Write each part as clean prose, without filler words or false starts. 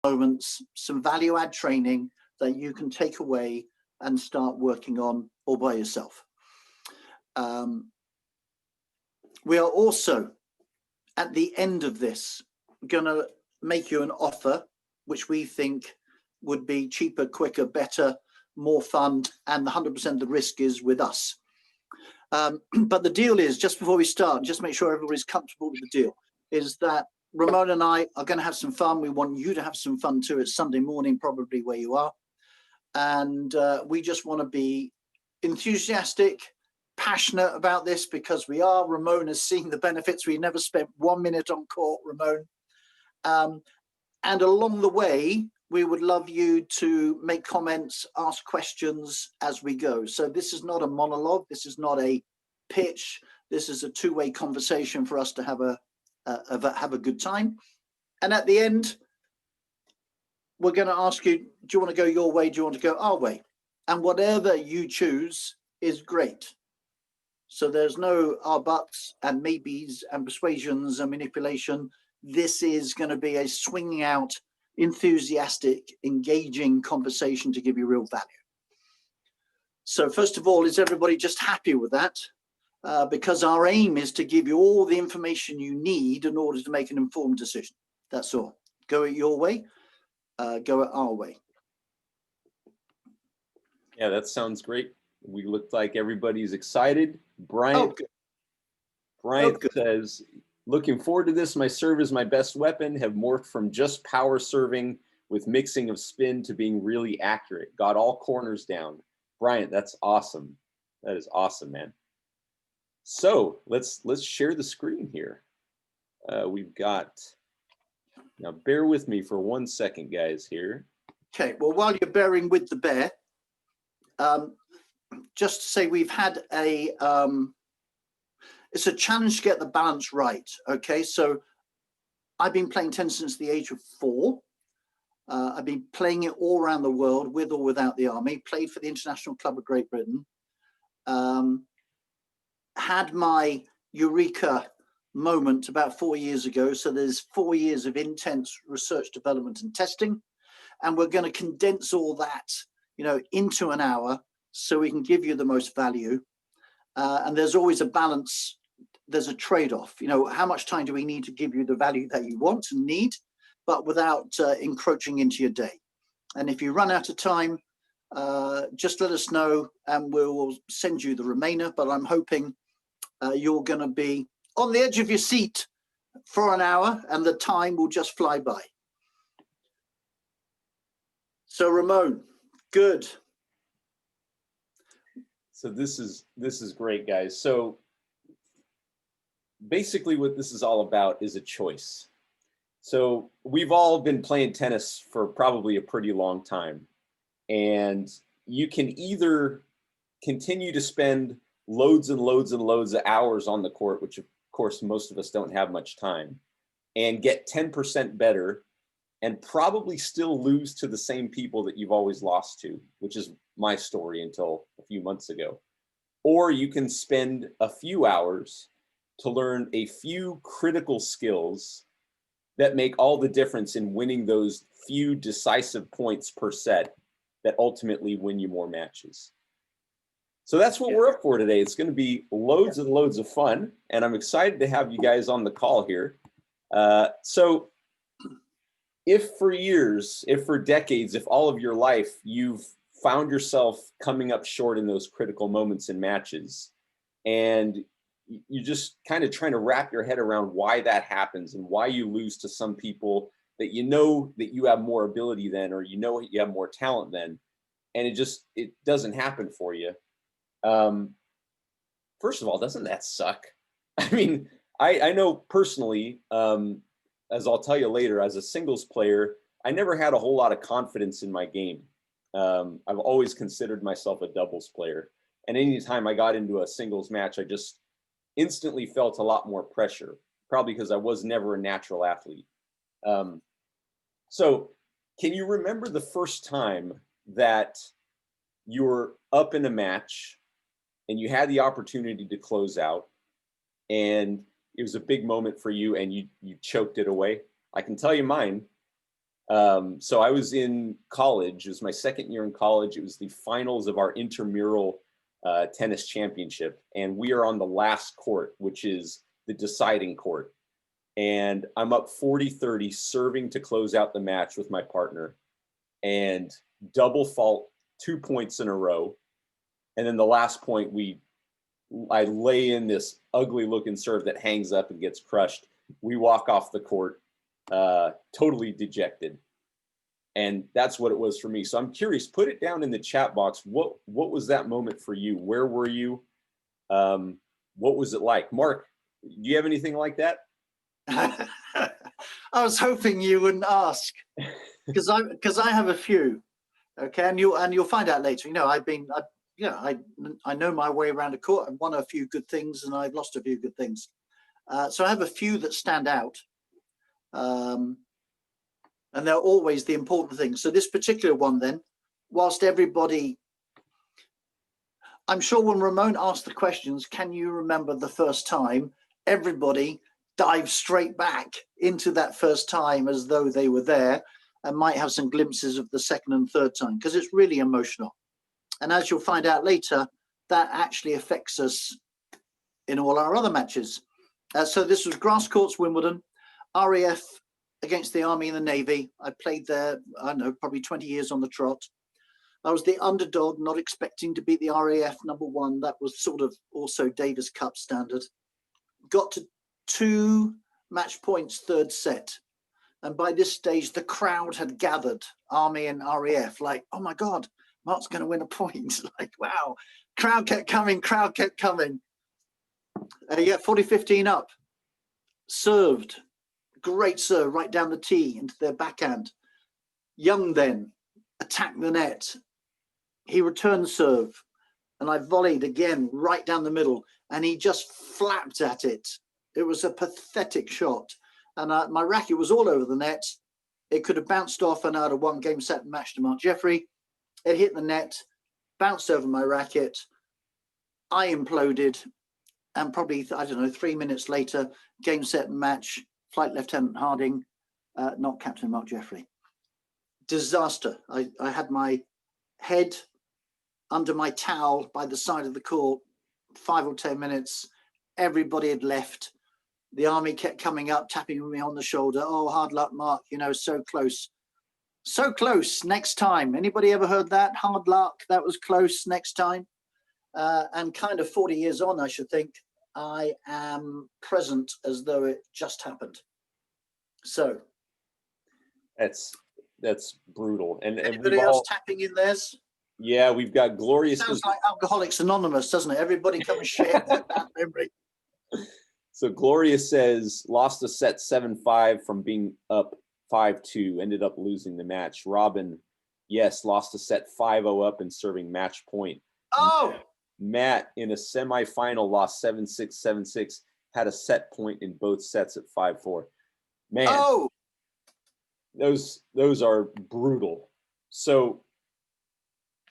moments, some value add training that you can take away and start working on all by yourself. We are also, at the end of this, going to make you an offer which we think would be cheaper, quicker, better, more fun, and 100% of the risk is with us. But the deal is, just before we start, just make sure everybody's comfortable with the deal, is that Ramon and I are going to have some fun. We want you to have some fun too. It's Sunday morning, probably where you are. And we just want to be enthusiastic, passionate about this, because we are. Ramon has seen the benefits. We never spent 1 minute on court, Ramon. And along the way, we would love you to make comments, ask questions as we go. So this is not a monologue. This is not a pitch. This is a two-way conversation for us to have a good time. And at the end, we're going to ask you, do you want to go your way? Do you want to go our way? And whatever you choose is great. So there's no our buts and maybes and persuasions and manipulation. This is going to be a swinging out, enthusiastic, engaging conversation to give you real value. So first of all, is everybody just happy with that? Because our aim is to give you all the information you need in order to make an informed decision. That's all. Go it your way, go it our way. Yeah, that sounds great. We look like everybody's excited. Bryant says, looking forward to this. My serve is my best weapon. Have morphed from just power serving with mixing of spin to being really accurate. Got all corners down. Bryant, that's awesome. That is awesome, man. So let's share the screen here. We've got, now bear with me for 1 second, guys, here. Okay, well, while you're bearing with the bear, just to say we've had a, it's a challenge to get the balance right. Okay, so I've been playing tennis since the age of 4. I've been playing it all around the world, with or without the army. Played for the International Club of Great Britain. Had my eureka moment about 4 years ago. So there's 4 years of intense research, development, and testing, and we're going to condense all that, into an hour so we can give you the most value. And there's always a balance. There's a trade-off. How much time do we need to give you the value that you want and need, but without encroaching into your day? And if you run out of time, just let us know and we'll send you the remainder. But I'm hoping you're going to be on the edge of your seat for an hour and the time will just fly by. So Ramon, good. So this is great, guys. So basically what this is all about is a choice. So we've all been playing tennis for probably a pretty long time. And you can either continue to spend loads and loads and loads of hours on the court, which of course most of us don't have much time, and get 10% better and probably still lose to the same people that you've always lost to, which is my story until a few months ago. Or you can spend a few hours to learn a few critical skills that make all the difference in winning those few decisive points per set that ultimately win you more matches. So that's what we're up for today. It's going to be loads and loads of fun, and I'm excited to have you guys on the call here. So if for years, if for decades, if all of your life you've found yourself coming up short in those critical moments in matches, and you're just kind of trying to wrap your head around why that happens and why you lose to some people that that you have more ability than, or you have more talent than, and it doesn't happen for you. First of all, doesn't that suck? I mean, I know personally, as I'll tell you later, as a singles player, I never had a whole lot of confidence in my game. I've always considered myself a doubles player. And anytime I got into a singles match, I just instantly felt a lot more pressure, probably because I was never a natural athlete. So can you remember the first time that you were up in a match and you had the opportunity to close out, and it was a big moment for you and you choked it away? I can tell you mine. So I was in college. It was my second year in college. It was the finals of our intramural tennis championship. And we are on the last court, which is the deciding court. And I'm up 40-30 serving to close out the match with my partner, and double fault 2 points in a row. And then the last point, I lay in this ugly looking serve that hangs up and gets crushed. We walk off the court totally dejected. And that's what it was for me. So I'm curious, put it down in the chat box. What was that moment for you? Where were you? What was it like? Mark, do you have anything like that? I was hoping you wouldn't ask, because I have a few. Okay, and you'll find out later. You know, I know my way around a court. I've won a few good things and I've lost a few good things. So I have a few that stand out, and they're always the important things. So this particular one, then, whilst everybody, I'm sure when Ramon asked the questions, can you remember the first time? Everybody dive straight back into that first time as though they were there, and might have some glimpses of the second and third time, because it's really emotional. And as you'll find out later, that actually affects us in all our other matches. So this was grass courts, Wimbledon, RAF against the Army and the Navy. I played there, I don't know, probably 20 years on the trot. I was the underdog, not expecting to beat the RAF #1. That was sort of also Davis Cup standard. Got to 2 match points, third set. And by this stage, the crowd had gathered, Army and RAF, like, oh my God, Mark's going to win a point. Like, wow. Crowd kept coming, crowd kept coming. 40-15 up. Served. Great serve right down the tee into their backhand. Young then attacked the net. He returned serve. And I volleyed again right down the middle. And he just flapped at it. It was a pathetic shot. And my racket was all over the net. It could have bounced off and I'd have won game, set, and match to Mark Jeffrey. It hit the net, bounced over my racket. I imploded. And probably, I don't know, 3 minutes later, game, set, and match, Flight Lieutenant Harding, not Captain Mark Jeffrey. Disaster. I had my head under my towel by the side of the court, 5 or 10 minutes. Everybody had left. The Army kept coming up, tapping me on the shoulder. Oh, hard luck, Mark. You know, so close. So close. Next time. Anybody ever heard that? Hard luck. That was close. Next time. And kind of 40 years on, I should think, I am present as though it just happened. So. That's brutal. And anybody else tapping in theirs? Yeah, we've got Glorious. Sounds like Alcoholics Anonymous, doesn't it? Everybody come and share that memory. So Gloria says, lost a set 7-5 from being up 5-2, ended up losing the match. Robin, yes, lost a set 5-0 up and serving match point. Oh! Matt, in a semifinal, lost 7-6, 7-6, had a set point in both sets at 5-4. Man, oh! Those are brutal. So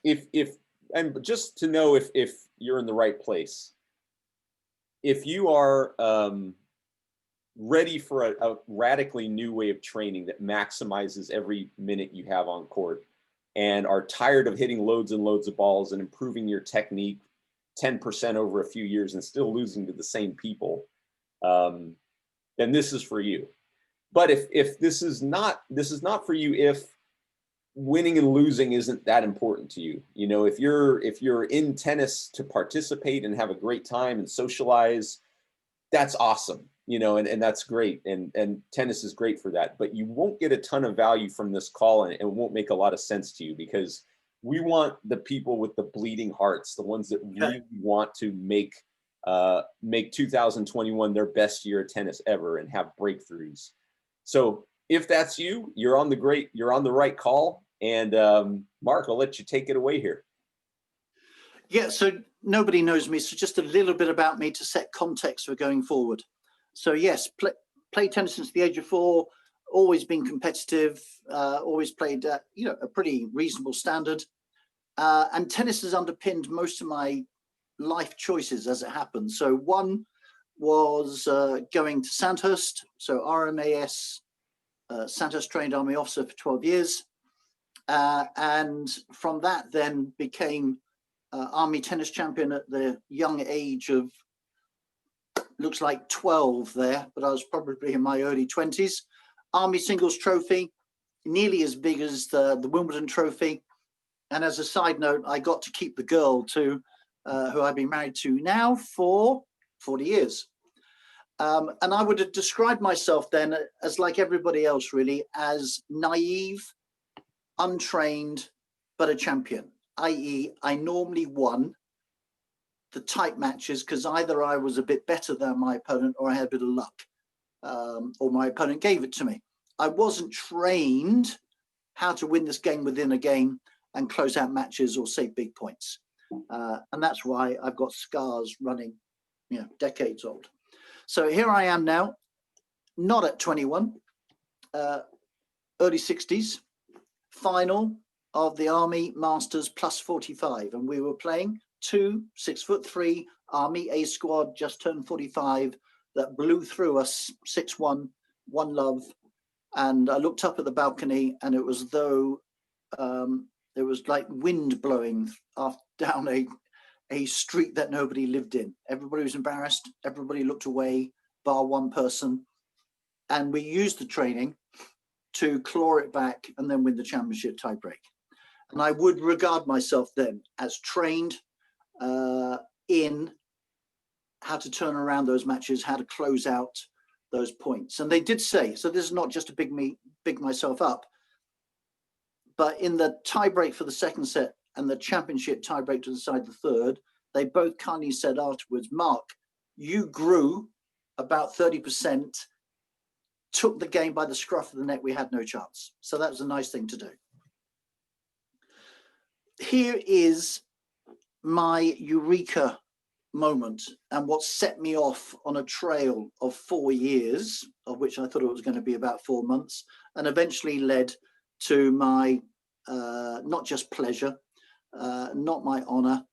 and just to know if you're in the right place, if you are ready for a radically new way of training that maximizes every minute you have on court, and are tired of hitting loads and loads of balls and improving your technique 10% over a few years and still losing to the same people, then this is for you. But if this is not for you, if winning and losing isn't that important to you, you know, if you're in tennis to participate and have a great time and socialize, that's awesome, you know, and that's great, and tennis is great for that. But you won't get a ton of value from this call, and it won't make a lot of sense to you, because we want the people with the bleeding hearts, the ones that really want to make 2021 their best year of tennis ever and have breakthroughs. So if that's you, you're on the right call. And Mark, I'll let you take it away here. Yeah, so nobody knows me, so just a little bit about me to set context for going forward. So yes, play tennis since the age of 4, always been competitive, always played at, you know, a pretty reasonable standard. And tennis has underpinned most of my life choices as it happened. So one was going to Sandhurst, so RMAS Santos trained army officer for 12 years. And from that then became army tennis champion at the young age of, looks like 12 there, but I was probably in my early 20s. Army singles trophy, nearly as big as the Wimbledon trophy. And as a side note, I got to keep the girl too, who I've been married to now for 40 years. And I would have described myself then as, like everybody else really, as naive, untrained, but a champion, i.e. I normally won the tight matches because either I was a bit better than my opponent or I had a bit of luck, or my opponent gave it to me. I wasn't trained how to win this game within a game and close out matches or save big points. And that's why I've got scars running, decades old. So here I am now, not at 21, early 60s, final of the Army Masters plus 45. And we were playing 2 6'3" Army A squad, just turned 45, that blew through us 6-1, 1-love. And I looked up at the balcony and it was as though it was like wind blowing down a street that nobody lived in. Everybody was embarrassed. Everybody looked away, bar one person. And we used the training to claw it back and then win the championship tiebreak. And I would regard myself then as trained in how to turn around those matches, how to close out those points. And they did say, so this is not just to big myself up, but in the tiebreak for the second set and the championship tiebreak to decide the third, they both kindly said afterwards, Mark, you grew about 30%, took the game by the scruff of the neck, we had no chance. So that was a nice thing to do. Here is my eureka moment and what set me off on a trail of 4 years, of which I thought it was going to be about 4 months, and eventually led to my not just pleasure, not my honor,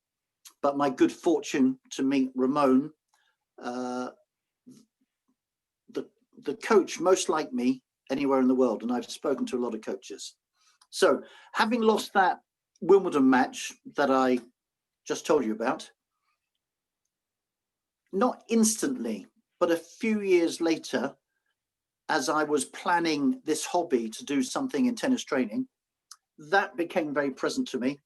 but my good fortune to meet Ramon, the coach most like me anywhere in the world. And I've spoken to a lot of coaches. So having lost that Wimbledon match that I just told you about, not instantly, but a few years later, as I was planning this hobby to do something in tennis training, that became very present to me.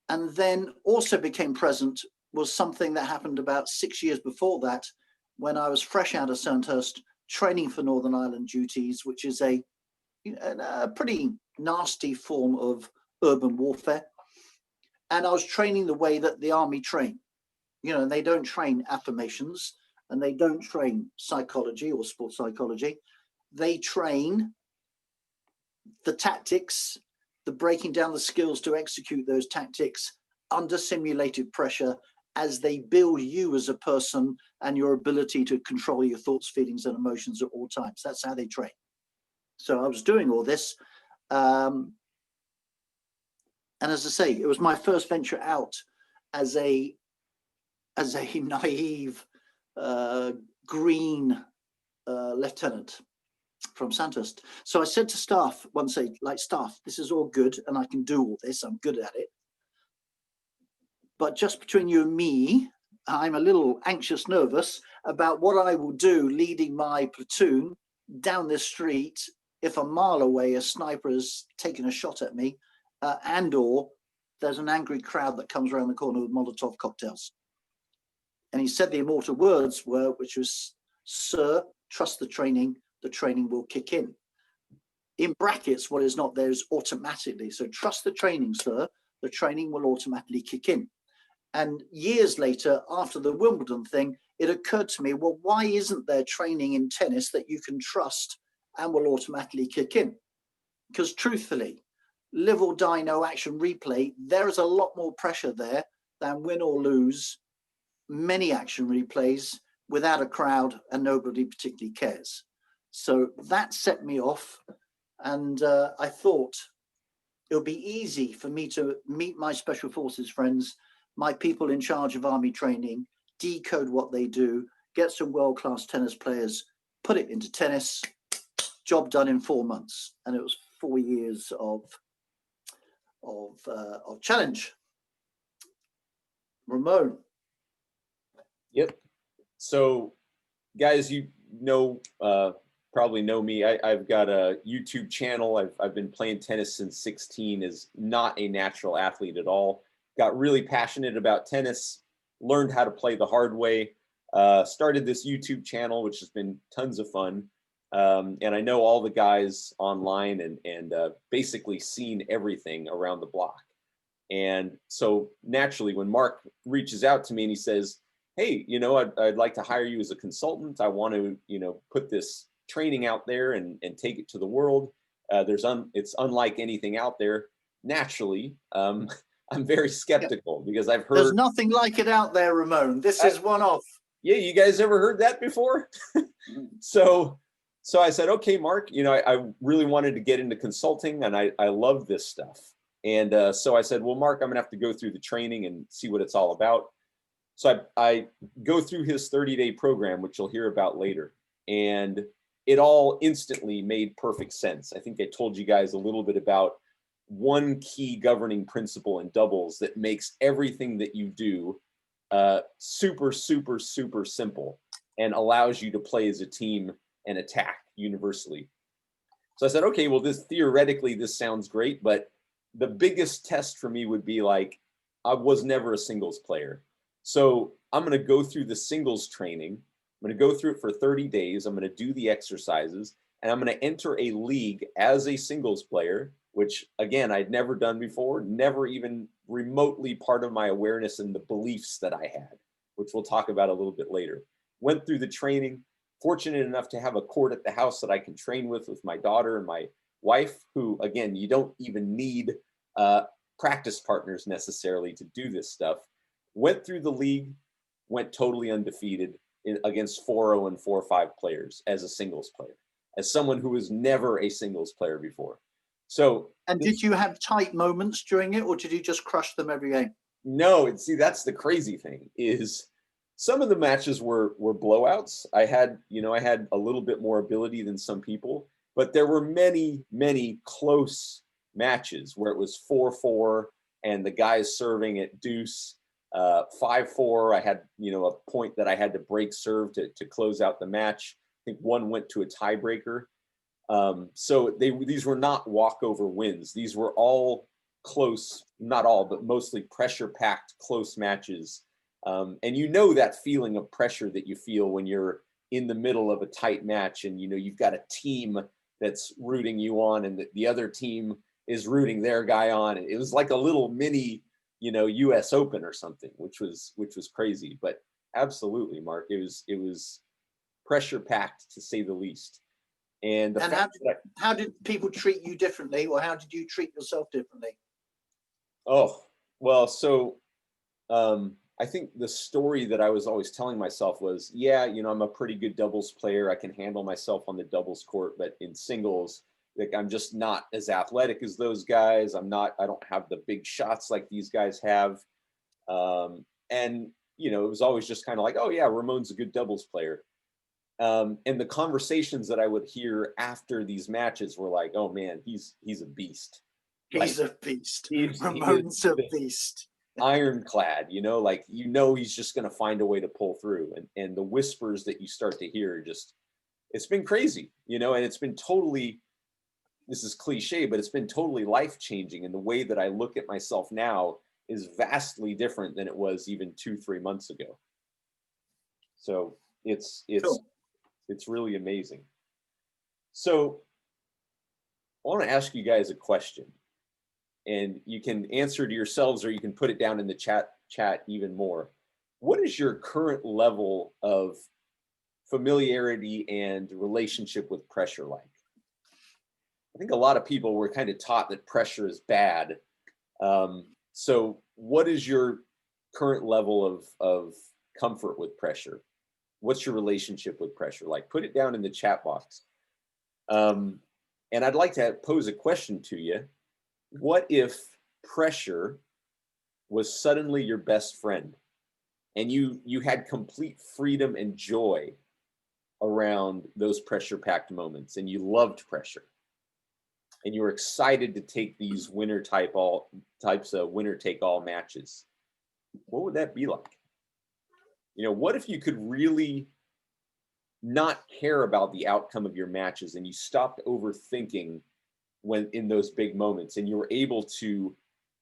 And then also became present was something that happened about 6 years before that, when I was fresh out of Sandhurst, training for Northern Ireland duties, which is a pretty nasty form of urban warfare. And I was training the way that the army train. They don't train affirmations and they don't train psychology or sports psychology. They train the tactics, the breaking down the skills to execute those tactics under simulated pressure as they build you as a person and your ability to control your thoughts, feelings, and emotions at all times. That's how they train. So I was doing all this. And as I say, it was my first venture out as a naive green lieutenant from Sandhurst. So I said to staff one day, staff, this is all good and I can do all this, I'm good at it. But just between you and me, I'm a little anxious, nervous about what I will do leading my platoon down this street if a mile away a sniper has taken a shot at me, and or there's an angry crowd that comes around the corner with Molotov cocktails. And he said the immortal words which was, sir, trust the training will kick in. In brackets, what is not there is automatically. So trust the training, sir, the training will automatically kick in. And years later, after the Wimbledon thing, it occurred to me, well, why isn't there training in tennis that you can trust and will automatically kick in? Because truthfully, live or die, no action replay, there is a lot more pressure there than win or lose many action replays without a crowd and nobody particularly cares. So that set me off. And I thought it would be easy for me to meet my special forces friends, my people in charge of army training, decode what they do, get some world-class tennis players, put it into tennis, job done in 4 months, and it was 4 years of challenge. Ramon. Yep. So, guys, you know, probably know me. I've got a YouTube channel. I've been playing tennis since 16. Is not a natural athlete at all. Got really passionate about tennis. Learned how to play the hard way. Started this YouTube channel, which has been tons of fun. And I know all the guys online and basically seen everything around the block. And so naturally, when Mark reaches out to me and he says, hey, you know, I'd like to hire you as a consultant. I want to, you know, put this training out there and take it to the world. It's unlike anything out there. Naturally, I'm very skeptical because I've heard there's nothing like it out there, Ramon. This is one off. Yeah, you guys ever heard that before? So I said, okay, Mark, you know, I really wanted to get into consulting and I love this stuff. And so I said, well, Mark, I'm gonna have to go through the training and see what it's all about. So I go through his 30-day program, which you'll hear about later. And it all instantly made perfect sense. I think I told you guys a little bit about one key governing principle in doubles that makes everything that you do super, super, super simple and allows you to play as a team and attack universally. So I said, okay, well, theoretically, this sounds great, but the biggest test for me would be like, I was never a singles player. So I'm going to go through the singles training. I'm going to go through it for 30 days. I'm going to do the exercises and I'm going to enter a league as a singles player, which again, I'd never done before, never even remotely part of my awareness and the beliefs that I had, which we'll talk about a little bit later. Went through the training, fortunate enough to have a court at the house that I can train with my daughter and my wife, who again, you don't even need practice partners necessarily to do this stuff. Went through the league, went totally undefeated against 4-0 and 4-5 players as a singles player, as someone who was never a singles player before. So, and did you have tight moments during it, or did you just crush them every game? No, see, that's the crazy thing is some of the matches were blowouts. I had a little bit more ability than some people, but there were many, many close matches where it was 4-4 and the guys serving at deuce, 5-4. I had, you know, a point that I had to break serve to close out the match. I think one went to a tiebreaker. So these were not walkover wins. These were all close, not all, but mostly pressure-packed close matches. And you know that feeling of pressure that you feel when you're in the middle of a tight match and, you know, you've got a team that's rooting you on and the other team is rooting their guy on. It was like a little mini, you know, US Open or something, which was crazy. But absolutely, Mark, it was pressure-packed to say the least. And how did people treat you differently, or how did you treat yourself differently? Oh, well, so I think the story that I was always telling myself was, yeah, you know, I'm a pretty good doubles player. I can handle myself on the doubles court, but in singles, like I'm just not as athletic as those guys. I don't have the big shots like these guys have. And, you know, it was always just kind of like, oh yeah, Ramon's a good doubles player. And the conversations that I would hear after these matches were like, oh man, he's a beast. He's a beast. Ramon's a beast. Ironclad, you know, like, you know, he's just going to find a way to pull through. And the whispers that you start to hear just, it's been crazy, you know, and it's been totally, this is cliche, but it's been totally life-changing. And the way that I look at myself now is vastly different than it was even 2-3 months ago. So it's really amazing. So I want to ask you guys a question, and you can answer to yourselves or you can put it down in the chat even more. What is your current level of familiarity and relationship with pressure like? I think a lot of people were kind of taught that pressure is bad. So what is your current level of comfort with pressure? What's your relationship with pressure like? Put it down in the chat box. And I'd like to pose a question to you. What if pressure was suddenly your best friend and you had complete freedom and joy around those pressure-packed moments, and you loved pressure, and you were excited to take these types of winner-take-all matches, what would that be like? You know, what if you could really not care about the outcome of your matches and you stopped overthinking when in those big moments and you were able to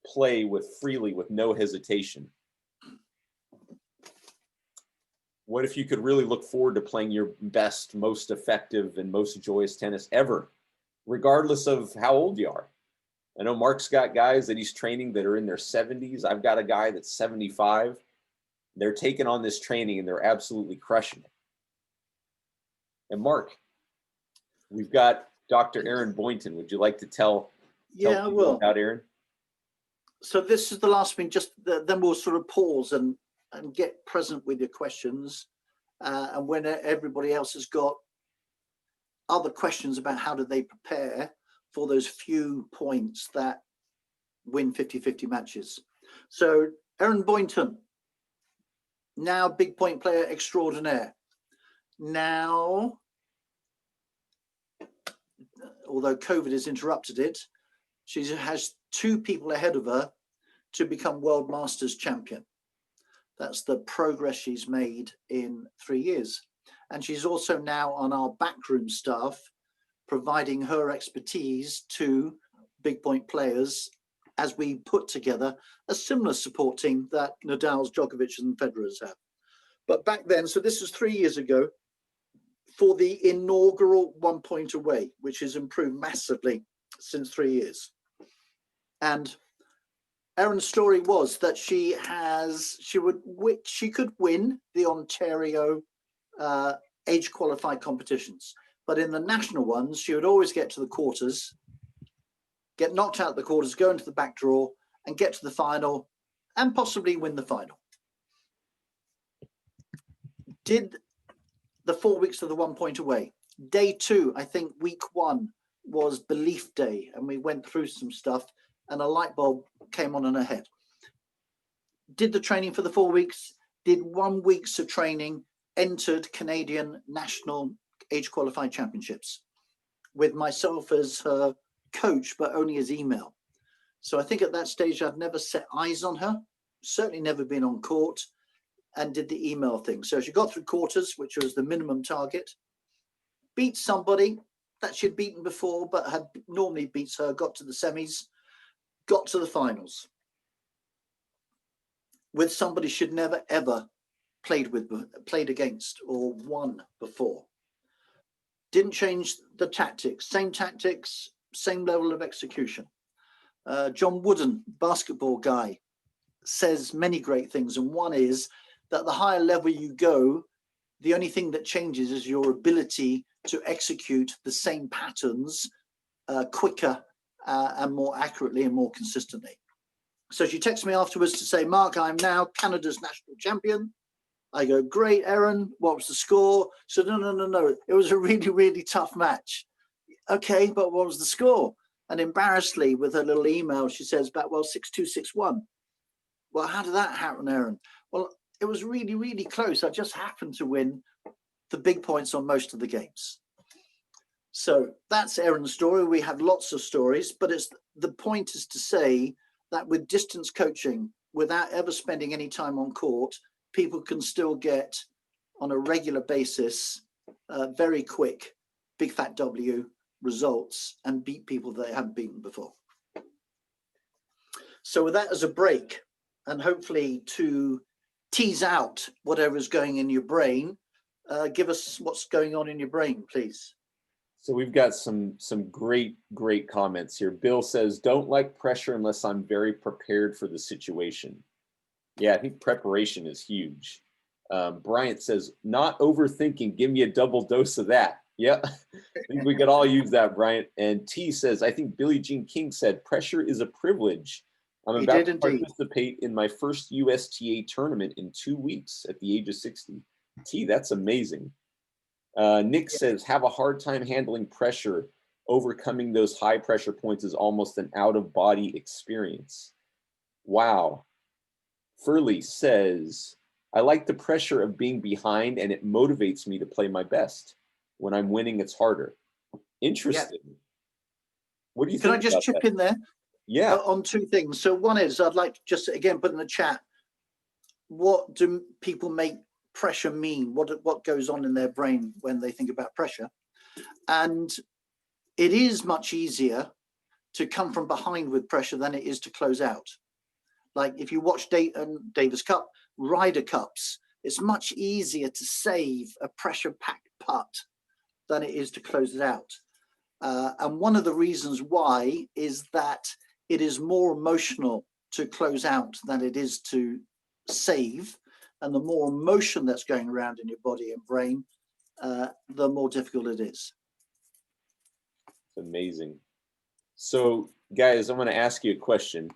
play with freely with no hesitation? What if you could really look forward to playing your best, most effective, and most joyous tennis ever, regardless of how old you are? I know Mark's got guys that he's training that are in their 70s. I've got a guy that's 75. They're taking on this training and they're absolutely crushing it. And Mark, we've got Dr. Aaron Boynton. Would you like to tell people about Aaron? So this is the last thing, just then we'll sort of pause and get present with your questions. And when everybody else has got other questions about how do they prepare for those few points that win 50-50 matches. So Aaron Boynton, now big point player extraordinaire. Now, although COVID has interrupted it, she has 2 people ahead of her to become World Masters champion. That's the progress she's made in 3 years. And she's also now on our backroom staff, providing her expertise to big point players as we put together a similar support team that Nadal's, Djokovic's and Federer's have. But back then, so this was 3 years ago, for the inaugural 1 point away, which has improved massively since 3 years. And Erin's story was that she could win the Ontario age qualified competitions, but in the national ones, she would always get to the quarters, get knocked out of the quarters, go into the back draw, and get to the final, and possibly win the final. Did the 4 weeks of the 1 point away. Day 2, I think week 1 was belief day, and we went through some stuff, and a light bulb came on in her head. Did the training for the 4 weeks, did 1 week's of training, entered Canadian National Age Qualified Championships with myself as her coach, but only as email. So I think at that stage, I'd never set eyes on her, certainly never been on court, and did the email thing. So she got through quarters, which was the minimum target, beat somebody that she'd beaten before, but had normally beats her, got to the semis, got to the finals with somebody she'd never, ever played against or won before. Didn't change the tactics, same level of execution. John Wooden, basketball guy, says many great things. And one is that the higher level you go, the only thing that changes is your ability to execute the same patterns quicker and more accurately and more consistently. So she texts me afterwards to say, Mark, I'm now Canada's national champion. I go, great, Erin, what was the score? So no. It was a really, really tough match. Okay, but what was the score? And embarrassedly, with her little email, she says back, well, 6-2, 6-1. Well, how did that happen, Erin? Well, it was really, really close. I just happened to win the big points on most of the games. So that's Erin's story. We have lots of stories, but the point is to say that with distance coaching, without ever spending any time on court, people can still get on a regular basis, very quick, big fat W results and beat people they haven't beaten before. So with that as a break, and hopefully to tease out whatever is going in your brain, give us what's going on in your brain, please. So we've got some great comments here. Bill says, don't like pressure unless I'm very prepared for the situation. Yeah, I think preparation is huge. Bryant says, not overthinking, give me a double dose of that. Yeah, I think we could all use that, Bryant. And T says, I think Billie Jean King said, pressure is a privilege. I'm about to participate in my first USTA tournament in 2 weeks at the age of 60. T, that's amazing. Nick says, have a hard time handling pressure. Overcoming those high pressure points is almost an out of body experience. Wow. Furley says, I like the pressure of being behind, and it motivates me to play my best. When I'm winning, it's harder. Yeah. Interesting. What do you Can I think just about chip that? in there Yeah. on two things? So one is I'd like to just again put in the chat, what do people make pressure mean? What goes on in their brain when they think about pressure? And it is much easier to come from behind with pressure than it is to close out. Like if you watch Davis Cup, Ryder Cups, it's much easier to save a pressure-packed putt than it is to close it out. And one of the reasons why is that it is more emotional to close out than it is to save. And the more emotion that's going around in your body and brain, the more difficult it is. It's amazing. So, guys, I'm going to ask you a question.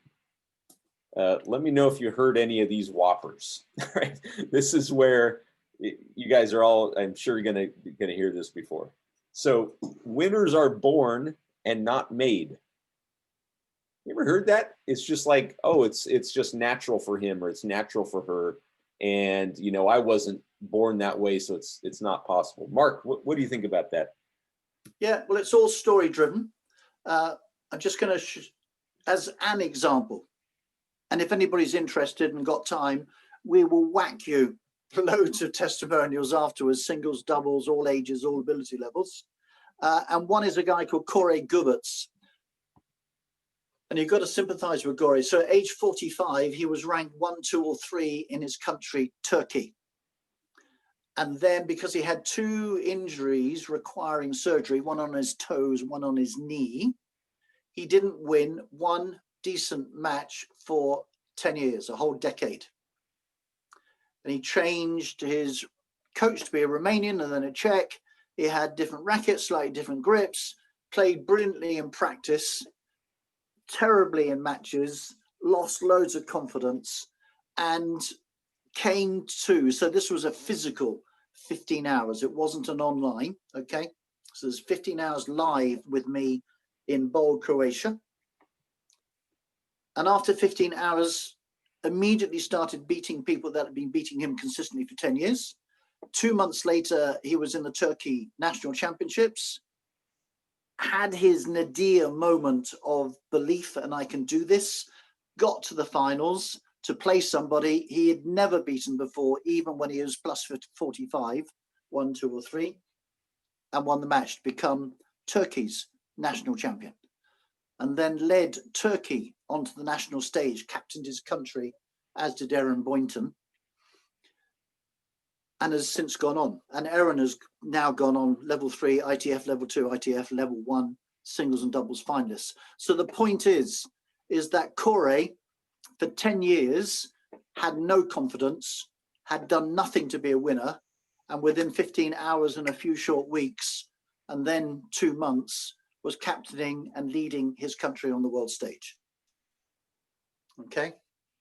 Let me know if you heard any of these whoppers. Right? This is where you guys are all, I'm sure you're going to hear this before. So, winners are born and not made. You ever heard that? It's just like, oh, it's just natural for him or it's natural for her, and you know, I wasn't born that way, so it's not possible. Mark, what do you think about that? Yeah, well, it's all story driven. I'm just going to, as an example, and if anybody's interested and got time, we will whack you loads of testimonials afterwards, singles, doubles, all ages, all ability levels. And one is a guy called Corey Guberts. And you've got to sympathize with Corey. So at age 45, he was ranked 1, 2, or 3 in his country, Turkey. And then because he had 2 injuries requiring surgery, one on his toes, one on his knee, he didn't win one decent match for 10 years, a whole decade. And he changed his coach to be a Romanian and then a Czech. He had different rackets, slightly different grips, played brilliantly in practice, terribly in matches, lost loads of confidence, and came to, so this was a physical 15 hours. It wasn't an online, okay? So there's 15 hours live with me in Bold, Croatia. And after 15 hours, immediately started beating people that had been beating him consistently for 10 years. 2 months later, he was in the Turkey National Championships, had his nadir moment of belief, and I can do this, got to the finals to play somebody he had never beaten before, even when he was plus 45, 1, 2, or 3, and won the match to become Turkey's national champion. And then led Turkey onto the national stage, captained his country, as did Aaron Boynton, and has since gone on. And Aaron has now gone on level 3, ITF level 2, ITF level 1, singles and doubles finalists. So the point is that Corey, for 10 years, had no confidence, had done nothing to be a winner, and within 15 hours and a few short weeks, and then 2 months, was captaining and leading his country on the world stage. Okay,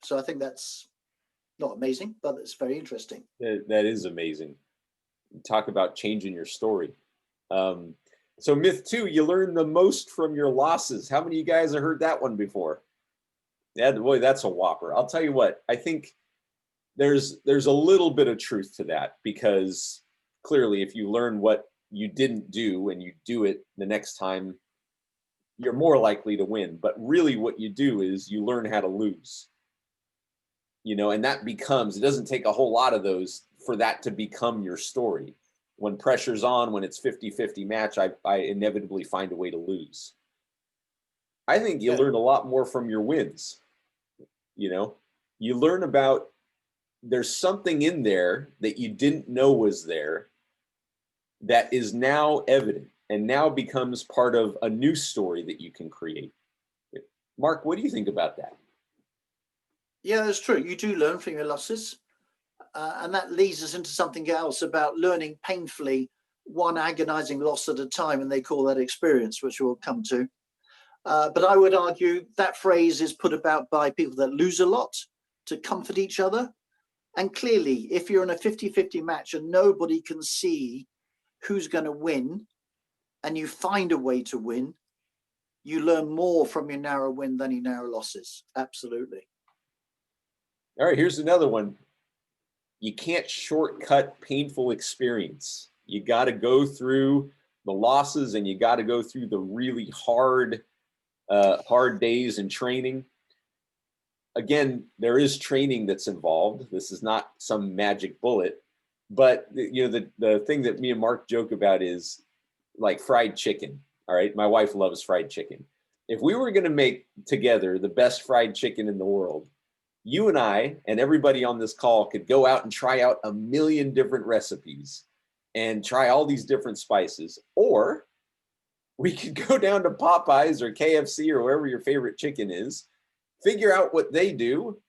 so I think that's not amazing, but it's very interesting. That is amazing. Talk about changing your story. So myth 2, you learn the most from your losses. How many of you guys have heard that one before? Yeah, boy, that's a whopper. I'll tell you what, I think there's a little bit of truth to that, because clearly if you learn what you didn't do and you do it the next time, you're more likely to win. But really what you do is you learn how to lose. You know, and that becomes, it doesn't take a whole lot of those for that to become your story. When pressure's on, when it's 50-50 match, I inevitably find a way to lose. I think you learn a lot more from your wins. You know, you learn about, there's something in there that you didn't know was there that is now evident and now becomes part of a new story that you can create. Mark, what do you think about that? Yeah, that's true. You do learn from your losses. And that leads us into something else about learning painfully, one agonizing loss at a time, and they call that experience, which we'll come to. But I would argue that phrase is put about by people that lose a lot to comfort each other. And clearly, if you're in a 50-50 match and nobody can see who's going to win, and you find a way to win, you learn more from your narrow win than your narrow losses. Absolutely. All right, here's another one. you can't shortcut painful experience. You got to go through the losses, and you got to go through the really hard days and training. Again, there is training that's involved. This is not some magic bullet, but the thing that me and Mark joke about is like fried chicken. All right, my wife loves fried chicken. If we were going to make together the best fried chicken in the world, you and I and everybody on this call could go out and try out a million different recipes and try all these different spices, or we could go down to Popeyes or KFC or wherever your favorite chicken is, figure out what they do,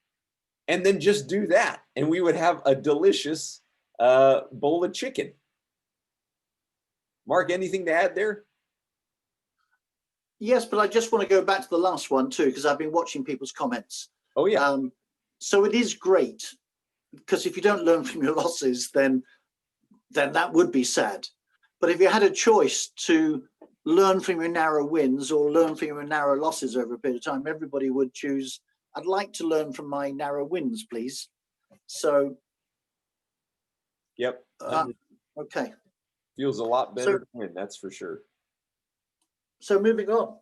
and then just do that. And we would have a delicious bowl of chicken. Mark, anything to add there? Yes, but I just want to go back to the last one too, because I've been watching people's comments. Oh, yeah. So it is great, because if you don't learn from your losses, then that would be sad. But if you had a choice to learn from your narrow wins or learn from your narrow losses over a period of time, everybody would choose, I'd like to learn from my narrow wins, please. So, yep. Okay. Feels a lot better to win, that's for sure. So moving on.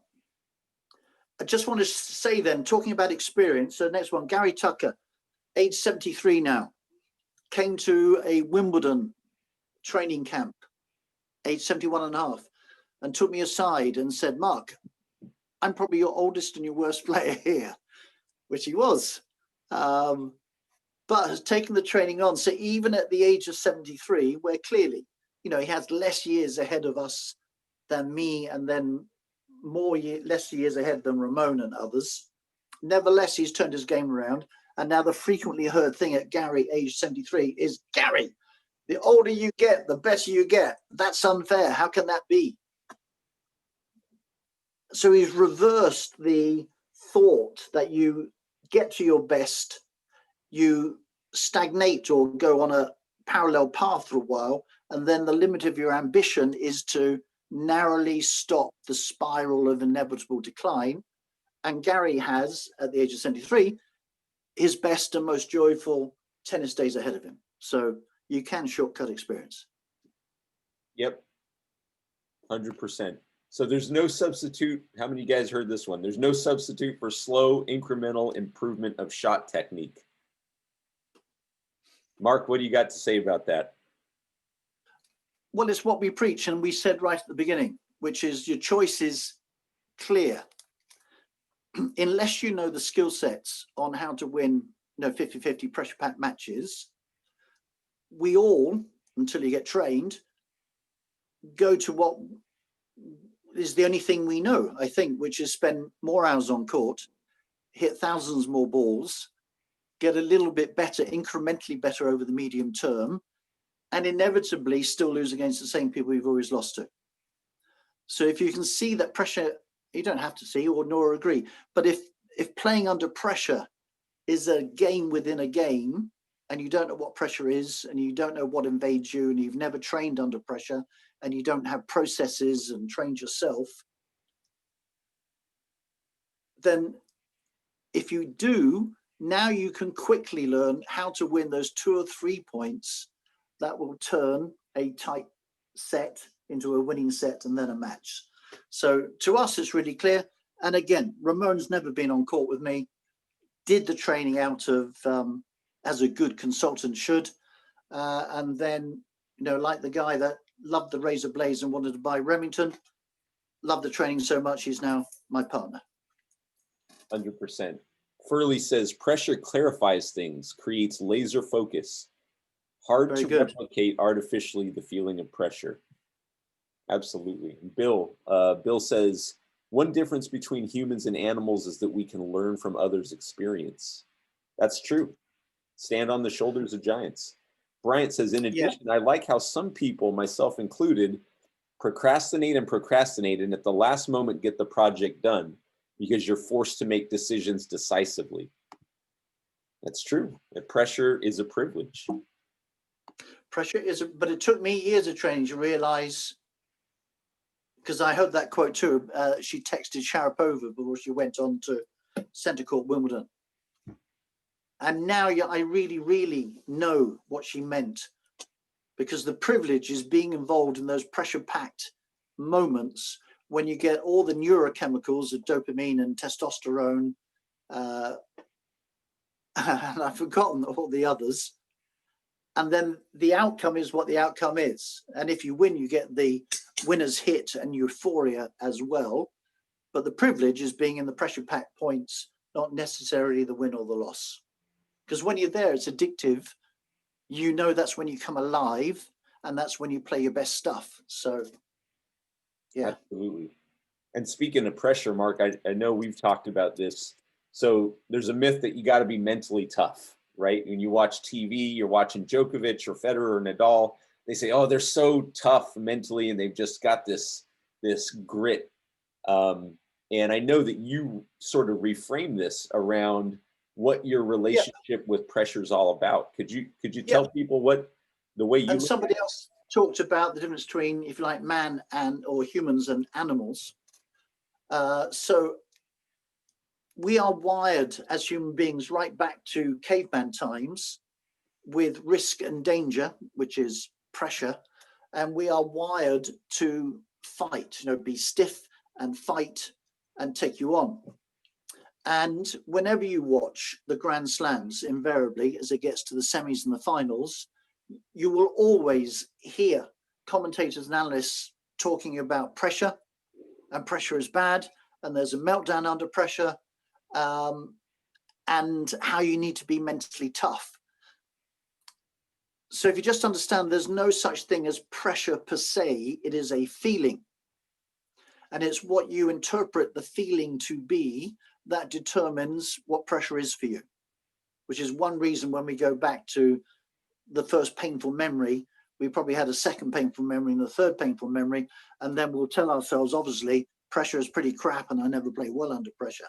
I just want to say then, talking about experience, so next one, Gary Tucker, age 73 now, came to a Wimbledon training camp, age 71 and a half, and took me aside and said, Mark, I'm probably your oldest and your worst player here, which he was, but has taken the training on. So even at the age of 73, where clearly, he has less years ahead of us than me, and then less years ahead than Ramon and others. Nevertheless, he's turned his game around. And now the frequently heard thing at Gary, age 73, is, Gary, the older you get, the better you get. That's unfair. How can that be? So he's reversed the thought that you get to your best, you stagnate or go on a parallel path for a while, and then the limit of your ambition is to narrowly stop the spiral of inevitable decline. And Gary has, at the age of 73, his best and most joyful tennis days ahead of him. So you can shortcut experience. Yep, 100%. So there's no substitute. How many of you guys heard this one? There's no substitute for slow incremental improvement of shot technique. Mark, what do you got to say about that? Well, it's what we preach, and we said right at the beginning, which is your choice is clear. Unless you know the skill sets on how to win 50-50 pressure pack matches, we all, until you get trained, go to what is the only thing we know, I think, which is spend more hours on court, hit thousands more balls, get a little bit better, incrementally better over the medium term, and inevitably still lose against the same people you've always lost to. So if you can see that pressure, you don't have to see or nor agree, but if playing under pressure is a game within a game, and you don't know what pressure is, and you don't know what invades you, and you've never trained under pressure, and you don't have processes and trained yourself, then if you do, now you can quickly learn how to win those 2 or 3 points that will turn a tight set into a winning set and then a match. So to us, it's really clear. And again, Ramon's never been on court with me, did the training out of, as a good consultant should. And then, like the guy that loved the razor blades and wanted to buy Remington, loved the training so much, he's now my partner. 100%. Furley says, pressure clarifies things, creates laser focus. Hard to replicate artificially the feeling of pressure. Absolutely. Bill says, one difference between humans and animals is that we can learn from others' experience. That's true. Stand on the shoulders of giants. Bryant says, in addition, I like how some people, myself included, procrastinate and at the last moment get the project done because you're forced to make decisions decisively. That's true. Pressure is a privilege. Pressure is, but it took me years of training to realize, because I heard that quote too. She texted Sharapova before she went on to Centre Court Wimbledon. And now I really, really know what she meant, because the privilege is being involved in those pressure-packed moments when you get all the neurochemicals of dopamine and testosterone, and I've forgotten all the others. And then the outcome is what the outcome is. And if you win, you get the winner's hit and euphoria as well. But the privilege is being in the pressure-packed points, not necessarily the win or the loss. Because when you're there, it's addictive. You know that's when you come alive, and that's when you play your best stuff. So, yeah. Absolutely. And speaking of pressure, Mark, I know we've talked about this. So there's a myth that you got to be mentally tough, right? When you watch TV, you're watching Djokovic or Federer or Nadal, they say, oh, they're so tough mentally and they've just got this grit. And I know that you sort of reframe this around what your relationship with pressure is all about. Could you tell people what the way you and somebody else talked about the difference between, if you like, man or humans and animals. So we are wired as human beings right back to caveman times with risk and danger, which is pressure, and we are wired to fight, be stiff and fight and take you on. And whenever you watch the Grand Slams, invariably, as it gets to the semis and the finals, you will always hear commentators and analysts talking about pressure, and pressure is bad, and there's a meltdown under pressure, and how you need to be mentally tough. So if you just understand there's no such thing as pressure per se, it is a feeling. And it's what you interpret the feeling to be that determines what pressure is for you, which is one reason when we go back to the first painful memory, we probably had a second painful memory and a third painful memory, and then we'll tell ourselves, obviously, pressure is pretty crap and I never play well under pressure.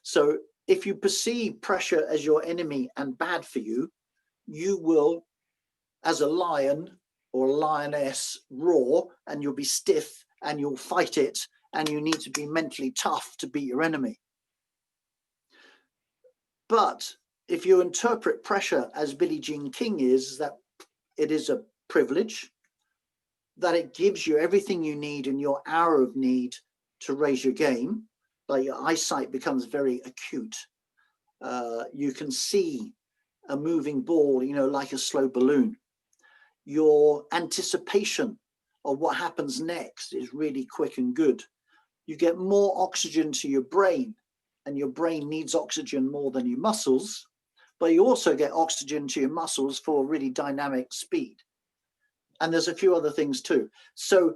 So if you perceive pressure as your enemy and bad for you, you will, as a lion or a lioness, roar, and you'll be stiff and you'll fight it, and you need to be mentally tough to beat your enemy. But if you interpret pressure as Billie Jean King is, that it is a privilege, that it gives you everything you need in your hour of need to raise your game, like your eyesight becomes very acute. You can see a moving ball, like a slow balloon. Your anticipation of what happens next is really quick and good. You get more oxygen to your brain, and your brain needs oxygen more than your muscles, but you also get oxygen to your muscles for really dynamic speed. And there's a few other things too. So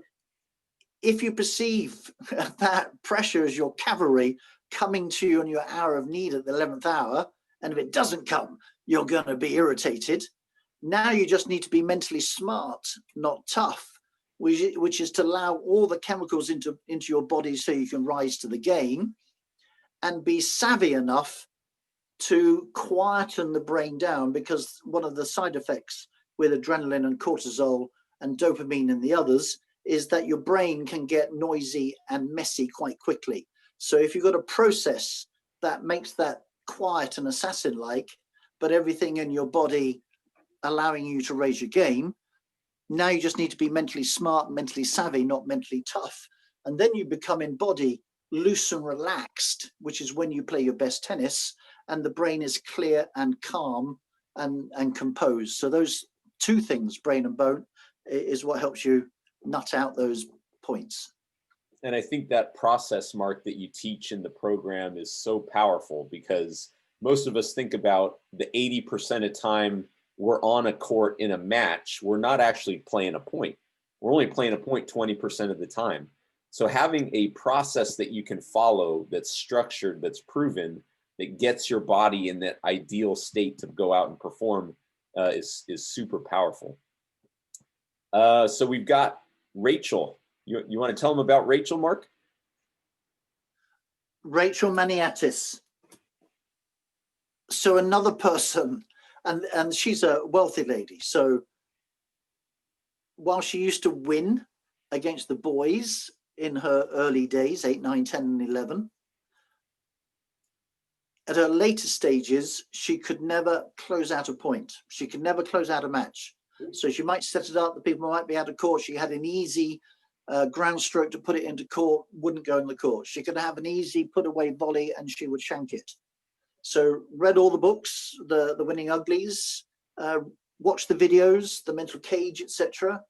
if you perceive that pressure as your cavalry coming to you in your hour of need at the 11th hour, and if it doesn't come, you're going to be irritated. Now you just need to be mentally smart, not tough, which is to allow all the chemicals into your body so you can rise to the game, and be savvy enough to quieten the brain down, because one of the side effects with adrenaline and cortisol and dopamine and the others is that your brain can get noisy and messy quite quickly. So if you've got a process that makes that quiet and assassin-like, but everything in your body allowing you to raise your game, now you just need to be mentally smart, mentally savvy, not mentally tough. And then you become in body loose and relaxed, which is when you play your best tennis, and the brain is clear and calm and composed. So those two things, brain and bone, is what helps you nut out those points. And I think that process, Mark, that you teach in the program is so powerful, because most of us think about the 80% of time we're on a court in a match, we're not actually playing a point. We're only playing a point 20% of the time. So having a process that you can follow, that's structured, that's proven, that gets your body in that ideal state to go out and perform is super powerful. So we've got Rachel. You want to tell them about Rachel, Mark? Rachel Maniatis. So another person, and she's a wealthy lady. So while she used to win against the boys in her early days, 8, 9, 10, and 11, at her later stages, she could never close out a point. She could never close out a match. So she might set it up, the people might be out of court. She had an easy ground stroke to put it into court, wouldn't go in the court. She could have an easy put away volley and she would shank it. So read all the books, the Winning Uglies, watched the videos, The Mental Cage, etc.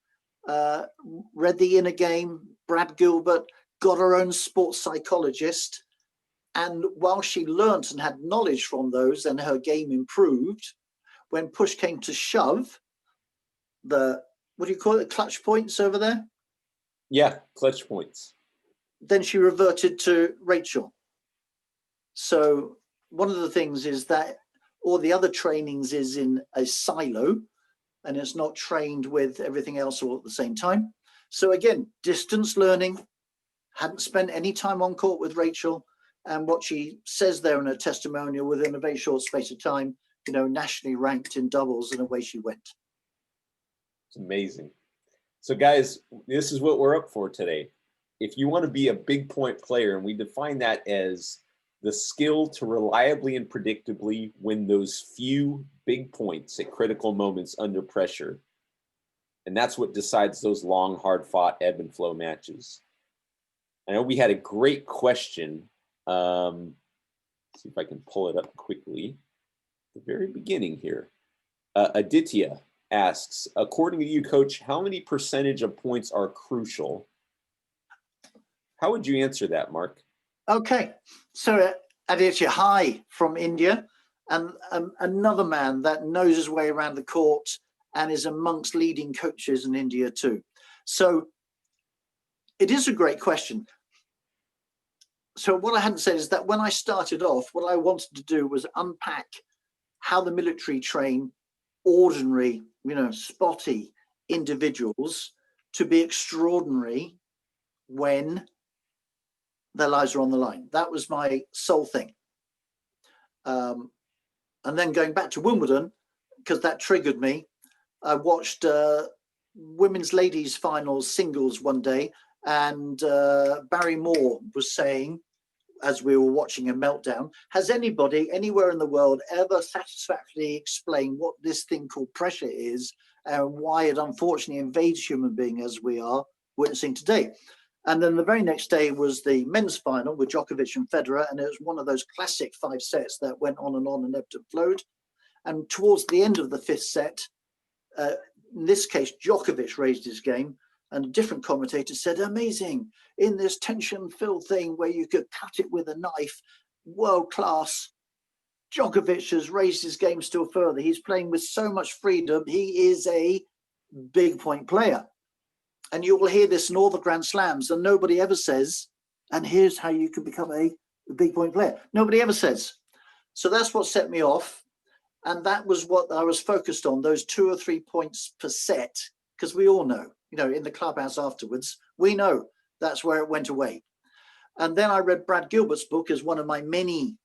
Read The Inner Game, Brad Gilbert, got her own sports psychologist. And while she learnt and had knowledge from those and her game improved, when push came to shove, what do you call it, clutch points over there? Yeah, clutch points. Then she reverted to Rachel. So one of the things is that all the other trainings is in a silo and it's not trained with everything else all at the same time. So again, distance learning, hadn't spent any time on court with Rachel, and what she says there in her testimonial, within a very short space of time, nationally ranked in doubles, and away she went. It's amazing. So guys, this is what we're up for today. If you want to be a big point player, and we define that as the skill to reliably and predictably win those few big points at critical moments under pressure. And that's what decides those long, hard-fought ebb and flow matches. I know we had a great question. See if I can pull it up quickly. At the very beginning here. Aditya asks, according to you, Coach, how many percentage of points are crucial? How would you answer that, Mark? Okay, so Aditya, hi from India, and another man that knows his way around the court and is amongst leading coaches in India too. So it is a great question. So what I hadn't said is that when I started off, what I wanted to do was unpack how the military train ordinary, spotty individuals to be extraordinary when their lives are on the line. That was my sole thing. And then going back to Wimbledon, because that triggered me, I watched women's ladies finals singles one day, and Barry Moore was saying, as we were watching a meltdown, has anybody anywhere in the world ever satisfactorily explained what this thing called pressure is and why it unfortunately invades human being as we are witnessing today? And then the very next day was the men's final with Djokovic and Federer, and it was one of those classic 5 sets that went on and ebbed and flowed. And towards the end of the 5th set, in this case, Djokovic raised his game, and a different commentator said, amazing, in this tension-filled thing where you could cut it with a knife, world class, Djokovic has raised his game still further. He's playing with so much freedom. He is a big point player. And you will hear this in all the Grand Slams, and nobody ever says, and here's how you can become a big point player. Nobody ever says. So that's what set me off. And that was what I was focused on, those 2 or 3 points per set, because we all know, in the clubhouse afterwards, we know that's where it went away. And then I read Brad Gilbert's book as one of my many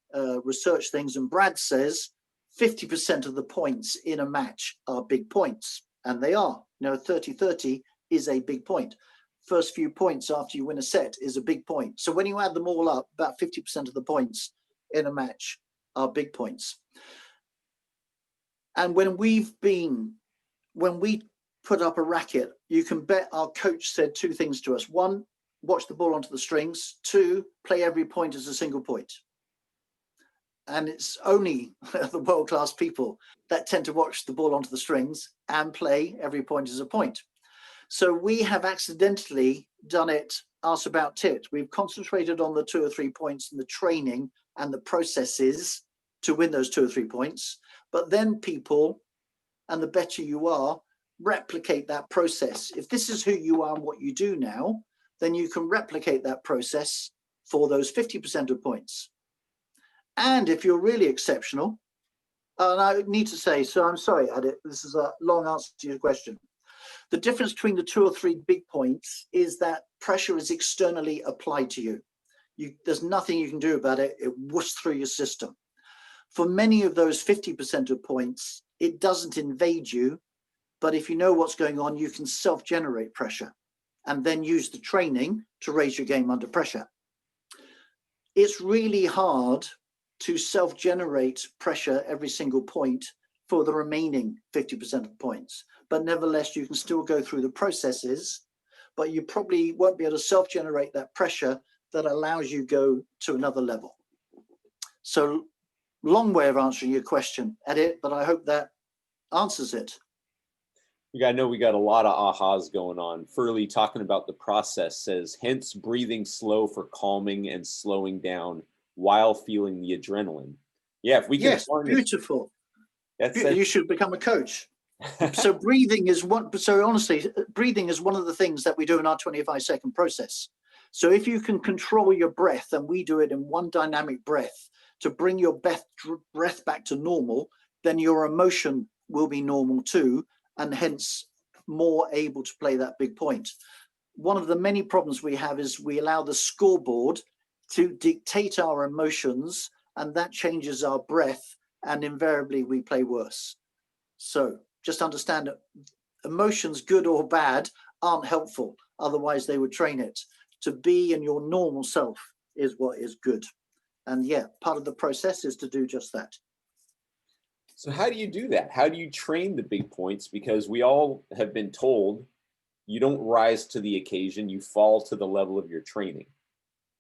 research things. And Brad says 50% of the points in a match are big points. And they are. 30-30 is a big point. First few points after you win a set is a big point. So when you add them all up, about 50% of the points in a match are big points. And when we put up a racket, you can bet our coach said 2 things to us. 1, watch the ball onto the strings. 2, play every point as a single point. And it's only the world-class people that tend to watch the ball onto the strings and play every point as a point. So we have accidentally done it arse about tit. We've concentrated on the 2 or 3 points in the training and the processes to win those 2 or 3 points. But then people, and the better you are, replicate that process. If this is who you are and what you do now, then you can replicate that process for those 50% of points. And if you're really exceptional, and I need to say, so I'm sorry, Adit, this is a long answer to your question. The difference between the 2 or 3 big points is that pressure is externally applied to you. There's nothing you can do about it. It whoosh through your system. For many of those 50% of points, it doesn't invade you, but if you know what's going on, you can self-generate pressure and then use the training to raise your game under pressure. It's really hard to self-generate pressure every single point for the remaining 50% of points. But nevertheless, you can still go through the processes, but you probably won't be able to self-generate that pressure that allows you go to another level. So long way of answering your question, Edit, but I hope that answers it. I know we got a lot of ahas going on. Furley, talking about the process, says, hence breathing slow for calming and slowing down while feeling the adrenaline. Yeah, if we can Yes, beautiful. You should become a coach. So breathing is one. So honestly, breathing is one of the things that we do in our 25-second process. So if you can control your breath, and we do it in one dynamic breath to bring your breath back to normal, then your emotion will be normal too, and hence more able to play that big point. One of the many problems we have is we allow the scoreboard to dictate our emotions, and that changes our breath, and invariably we play worse. So just understand that emotions, good or bad, aren't helpful. Otherwise they would train it. To be in your normal self is what is good. And yeah, part of the process is to do just that. So how do you do that? How do you train the big points? Because we all have been told you don't rise to the occasion, you fall to the level of your training.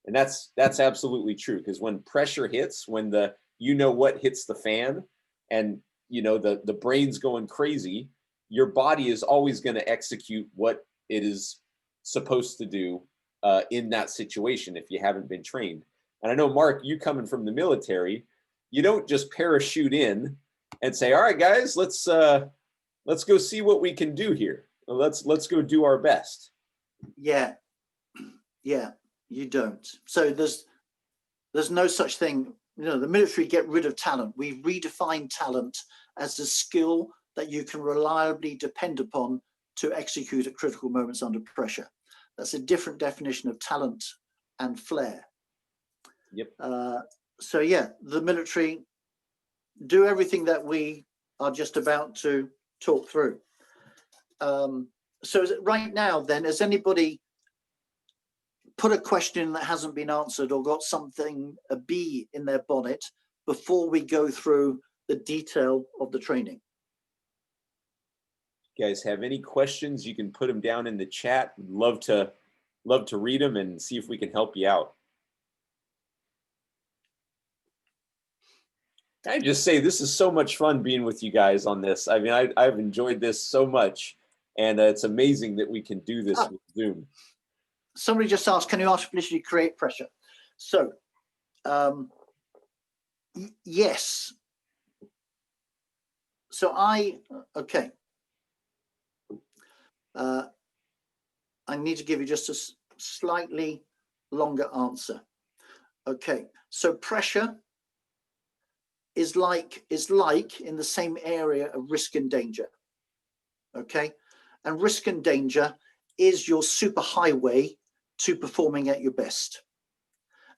And that's absolutely true, because when pressure hits, when the what hits the fan, and the brain's going crazy, your body is always going to execute what it is supposed to do in that situation if you haven't been trained. And I know, Mark, you coming from the military, you don't just parachute in and say, all right, guys, let's go see what we can do here. Let's go do our best. Yeah, you don't. So there's no such thing. The military get rid of talent. We redefine talent as a skill that you can reliably depend upon to execute at critical moments under pressure. That's a different definition of talent and flair. Yep. So yeah, the military do everything that we are just about to talk through. So right now then, has anybody put a question that hasn't been answered or got something, a bee in their bonnet, before we go through the detail of the training? You guys have any questions, you can put them down in the chat. We'd love to read them and see if we can help you out. I just say this is so much fun being with you guys on this. I mean, I've enjoyed this so much, and it's amazing that we can do this with Zoom. Somebody just asked, can you artificially create pressure? So, yes. So okay. I need to give you just a slightly longer answer. Okay, so pressure is like in the same area of risk and danger. Okay, and risk and danger is your super highway to performing at your best.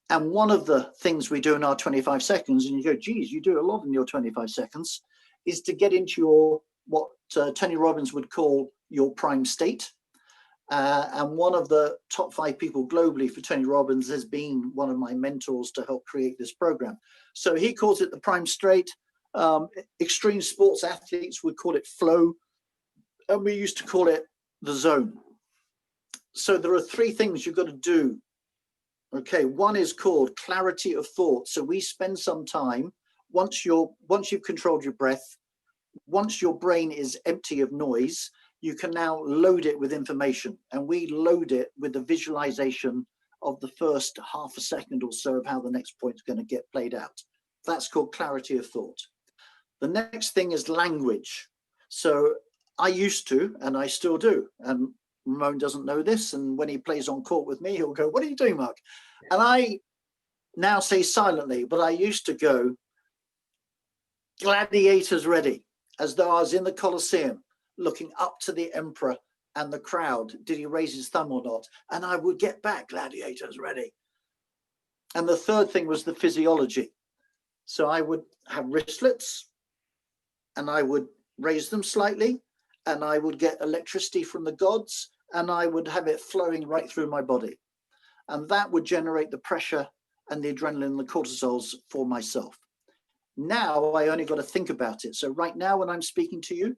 And one of the things we do in our 25 seconds, and you go, geez, you do a lot in your 25 seconds, is to get into your, what Tony Robbins would call your prime state. And one of the top 5 people globally for Tony Robbins has been one of my mentors to help create this program. So he calls it the prime state. Extreme sports athletes would call it flow. And we used to call it the zone. So there are 3 things you've got to do. Okay, one is called clarity of thought. So we spend some time, once you've controlled your breath, once your brain is empty of noise, you can now load it with information. And we load it with the visualization of the first half a second or so of how the next point is going to get played out. That's called clarity of thought. The next thing is language. So I used to, and I still do, and Ramon doesn't know this, and when he plays on court with me, he'll go, what are you doing, Mark? And I now say silently, but I used to go, gladiators ready, as though I was in the Colosseum, looking up to the emperor and the crowd. Did he raise his thumb or not? And I would get back, gladiators ready. And the third thing was the physiology. So I would have wristlets, and I would raise them slightly, and I would get electricity from the gods, and I would have it flowing right through my body. And that would generate the pressure and the adrenaline and the cortisols for myself. Now I only got to think about it. So right now when I'm speaking to you,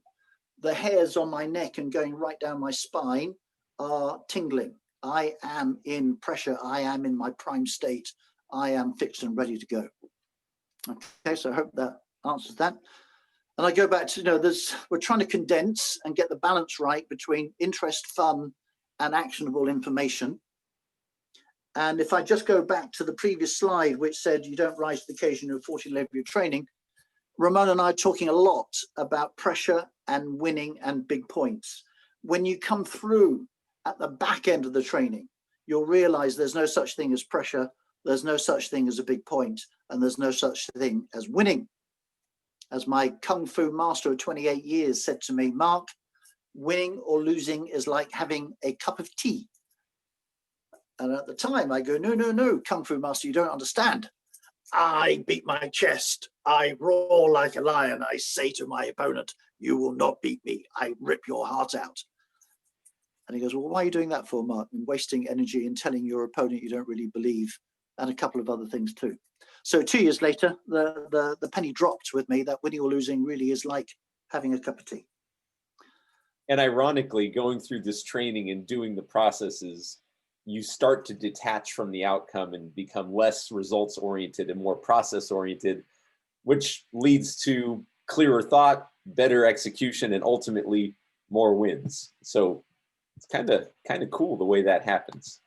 the hairs on my neck and going right down my spine are tingling. I am in pressure. I am in my prime state. I am fixed and ready to go. Okay, so I hope that answers that. And I go back to, we're trying to condense and get the balance right between interest, fun, and actionable information. And if I just go back to the previous slide, which said you don't rise to the occasion of 40 level of your training, Ramon and I are talking a lot about pressure and winning and big points. When you come through at the back end of the training, you'll realize there's no such thing as pressure, there's no such thing as a big point, and there's no such thing as winning. As my Kung Fu master of 28 years said to me, Mark, winning or losing is like having a cup of tea. And at the time I go, no, Kung Fu master, you don't understand. I beat my chest. I roar like a lion. I say to my opponent, you will not beat me. I rip your heart out. And he goes, well, why are you doing that for, Mark? And wasting energy and telling your opponent you don't really believe, and a couple of other things too. So 2 years later, the penny dropped with me that winning or losing really is like having a cup of tea. And ironically, going through this training and doing the processes, you start to detach from the outcome and become less results oriented and more process oriented, which leads to clearer thought, better execution, and ultimately more wins. So it's kind of cool the way that happens.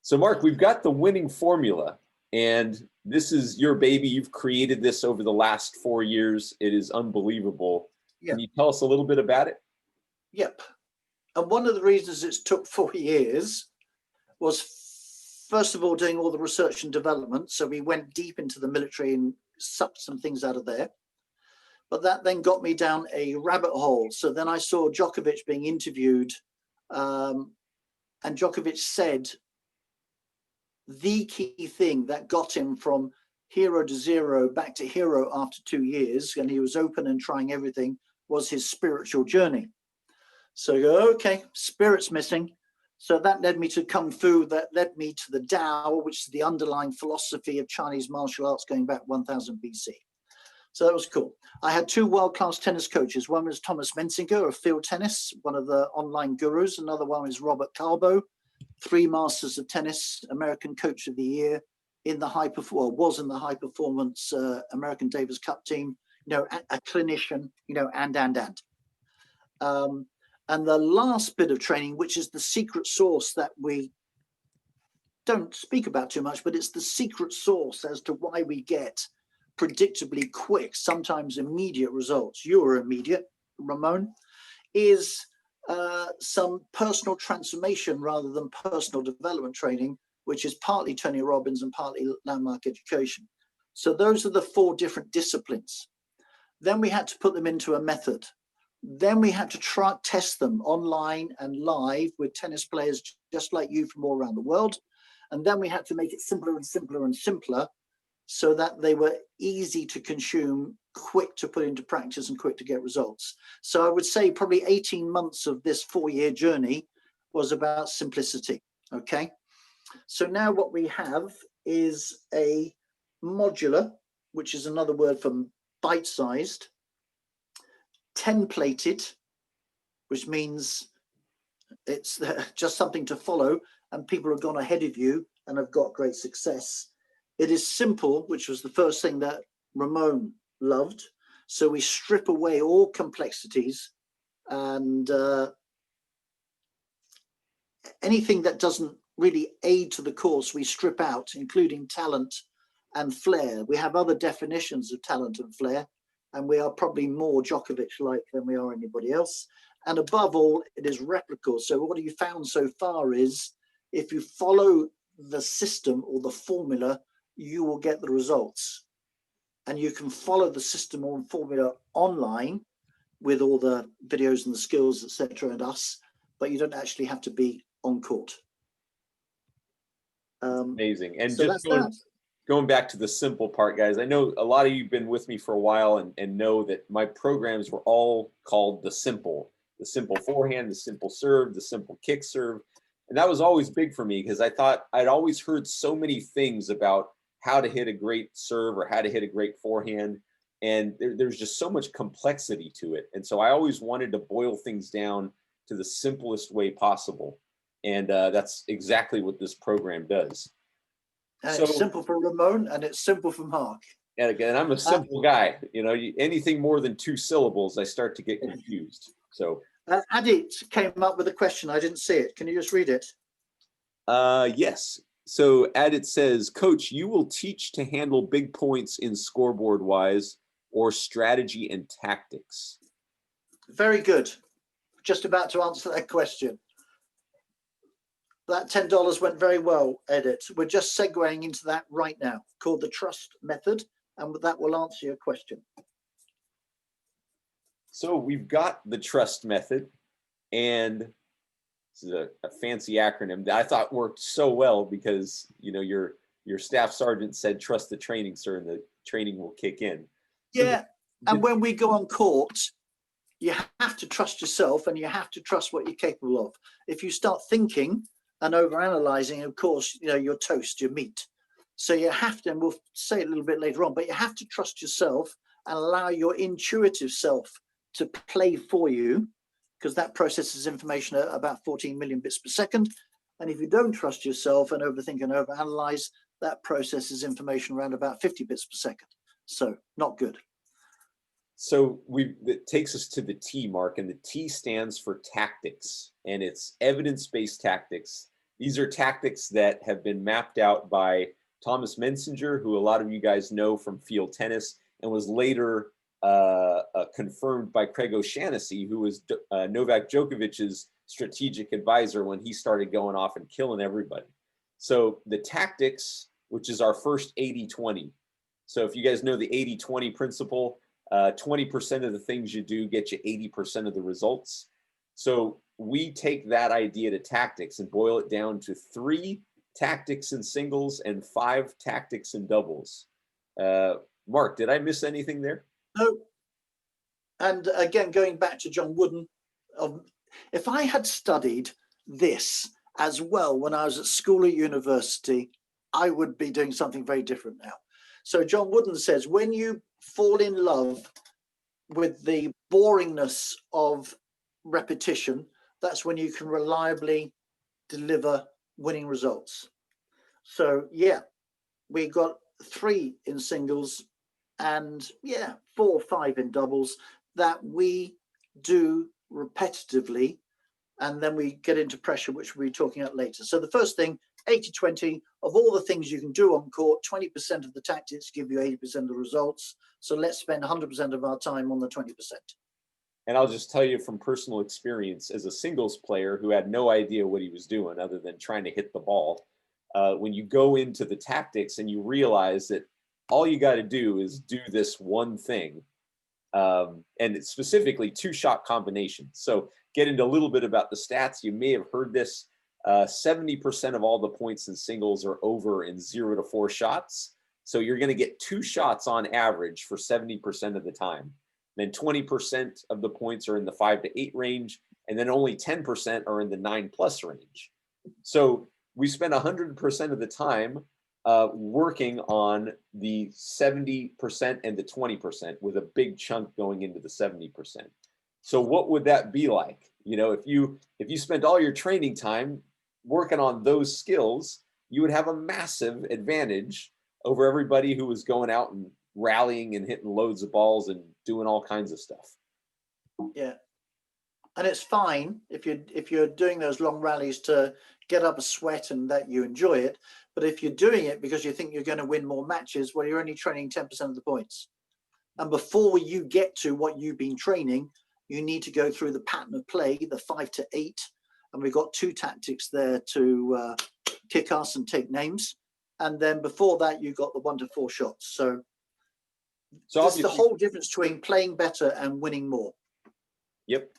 So Mark, we've got the winning formula, and this is your baby. You've created this over the last 4 years. It is unbelievable. Yeah. Can you tell us a little bit about it? Yep. And one of the reasons it took 4 years was, first of all, doing all the research and development. So we went deep into the military and sucked some things out of there. But that then got me down a rabbit hole. So then I saw Djokovic being interviewed, and Djokovic said the key thing that got him from hero to zero back to hero after 2 years, and he was open and trying everything, was his spiritual journey. So you go, okay, spirit's missing. So that led me to Kung Fu, that led me to the Tao, which is the underlying philosophy of Chinese martial arts going back 1000 BC. So that was cool. I had 2 world-class tennis coaches. One was Thomas Menzinger of field tennis, one of the online gurus. Another one is Robert Calbo, 3 Masters of Tennis, American Coach of the Year, was in the high performance American Davis Cup team, a clinician, and the last bit of training, which is the secret sauce that we don't speak about too much, but it's the secret sauce as to why we get predictably quick, sometimes immediate results. You're immediate, Ramon, is some personal transformation rather than personal development training, which is partly Tony Robbins and partly landmark education. So those are the 4 different disciplines. Then we had to put them into a method. Then we had to test them online and live with tennis players just like you from all around the world. And then we had to make it simpler and simpler and simpler so that they were easy to consume, quick to put into practice, and quick to get results. So I would say probably 18 months of this 4-year journey was about simplicity, okay? So now what we have is a modular, which is another word for bite-sized, templated, which means it's just something to follow, and people have gone ahead of you and have got great success. It is simple, which was the first thing that Ramon loved. So we strip away all complexities and anything that doesn't really aid to the course, we strip out, including talent and flair. We have other definitions of talent and flair, and we are probably more Djokovic-like than we are anybody else. And above all, it is replicable. So what you found so far is if you follow the system or the formula, you will get the results. And you can follow the system or formula online with all the videos and the skills, etc., and us, but you don't actually have to be on court. Amazing. And so just going back to the simple part, guys, I know a lot of you have been with me for a while and know that my programs were all called the simple forehand, the simple serve, the simple kick serve. And that was always big for me because I thought I'd always heard so many things about how to hit a great serve or how to hit a great forehand. And there's just so much complexity to it. And so I always wanted to boil things down to the simplest way possible. And that's exactly what this program does. And So, it's simple for Ramon and it's simple for Mark. and again, I'm a simple guy. You know, anything more than 2 syllables, I start to get confused. So, Adit came up with a question. I didn't see it. Can you just read it? yes. So, Adit says, Coach, you will teach to handle big points in scoreboard wise or strategy and tactics. Very good. Just about to answer that question. That $10 went very well, Edit. We're just segueing into that right now, called the trust method, and that will answer your question. So we've got the trust method, and this is a fancy acronym that I thought worked so well because, you know, your staff sergeant said, trust the training, sir, and the training will kick in. So yeah, and when we go on court, you have to trust yourself and you have to trust what you're capable of. If you start thinking and overanalyzing, of course, you know, you're toast, you're meat. So you have to, and we'll say it a little bit later on, but you have to trust yourself and allow your intuitive self to play for you, because that processes information at about 14 million bits per second. And if you don't trust yourself and overthink and overanalyze, that processes information around about 50 bits per second. So not good. So it takes us to the T, Mark, and the T stands for tactics, and it's evidence-based tactics. These are tactics that have been mapped out by Thomas Mensinger, who a lot of you guys know from field tennis, and was later confirmed by Craig O'Shaughnessy, who was Novak Djokovic's strategic advisor when he started going off and killing everybody. So the tactics, which is our first 80-20. So if you guys know the 80-20 principle, 20% of the things you do get you 80% of the results. So we take that idea to tactics and boil it down to 3 tactics in singles and 5 tactics in doubles. Mark, did I miss anything there? No. And again, going back to John Wooden, if I had studied this as well when I was at school or university, I would be doing something very different now. So John Wooden says, when you fall in love with the boringness of repetition, that's when you can reliably deliver winning results. So yeah, we got 3 in singles and 4 or 5 in doubles that we do repetitively, and then we get into pressure, which we'll be talking about later. So the first thing, 80-20, of all the things you can do on court, 20% of the tactics give you 80% of the results. So let's spend 100% of our time on the 20%. And I'll just tell you from personal experience as a singles player who had no idea what he was doing other than trying to hit the ball, when you go into the tactics and you realize that all you got to do is do this one thing, and it's specifically 2-shot combinations. So get into a little bit about the stats. You may have heard this. 70% of all the points in singles are over in 0 to 4 shots. So you're going to get 2 shots on average for 70% of the time. Then 20% of the points are in the 5 to 8 range, and then only 10% are in the 9+ range. So we spend 100% of the time working on the 70% and the 20%, with a big chunk going into the 70%. So what would that be like? You know, if you spent all your training time working on those skills, you would have a massive advantage over everybody who was going out and rallying and hitting loads of balls and doing all kinds of stuff. Yeah. And it's fine if you're doing those long rallies to get up a sweat and that you enjoy it. But if you're doing it because you think you're going to win more matches, well, you're only training 10% of the points. And before you get to what you've been training, you need to go through the pattern of play, the 5 to 8. And we've got 2 tactics there to kick ass and take names. And then before that, you've got the 1 to 4 shots. So that's the whole difference between playing better and winning more. Yep.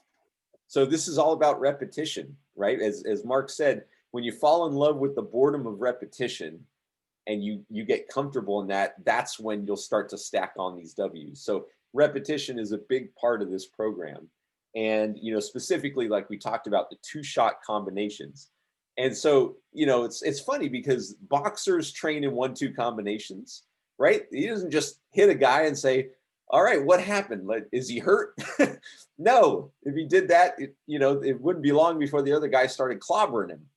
So this is all about repetition, right? As Mark said, when you fall in love with the boredom of repetition and you get comfortable in that, that's when you'll start to stack on these W's. So repetition is a big part of this program. And, you know, specifically, like we talked about, the 2-shot combinations. And so, it's funny because boxers train in 1-2 combinations, right? He doesn't just hit a guy and say, "All right, what happened? Like, is he hurt?" No, if he did that, it wouldn't be long before the other guy started clobbering him.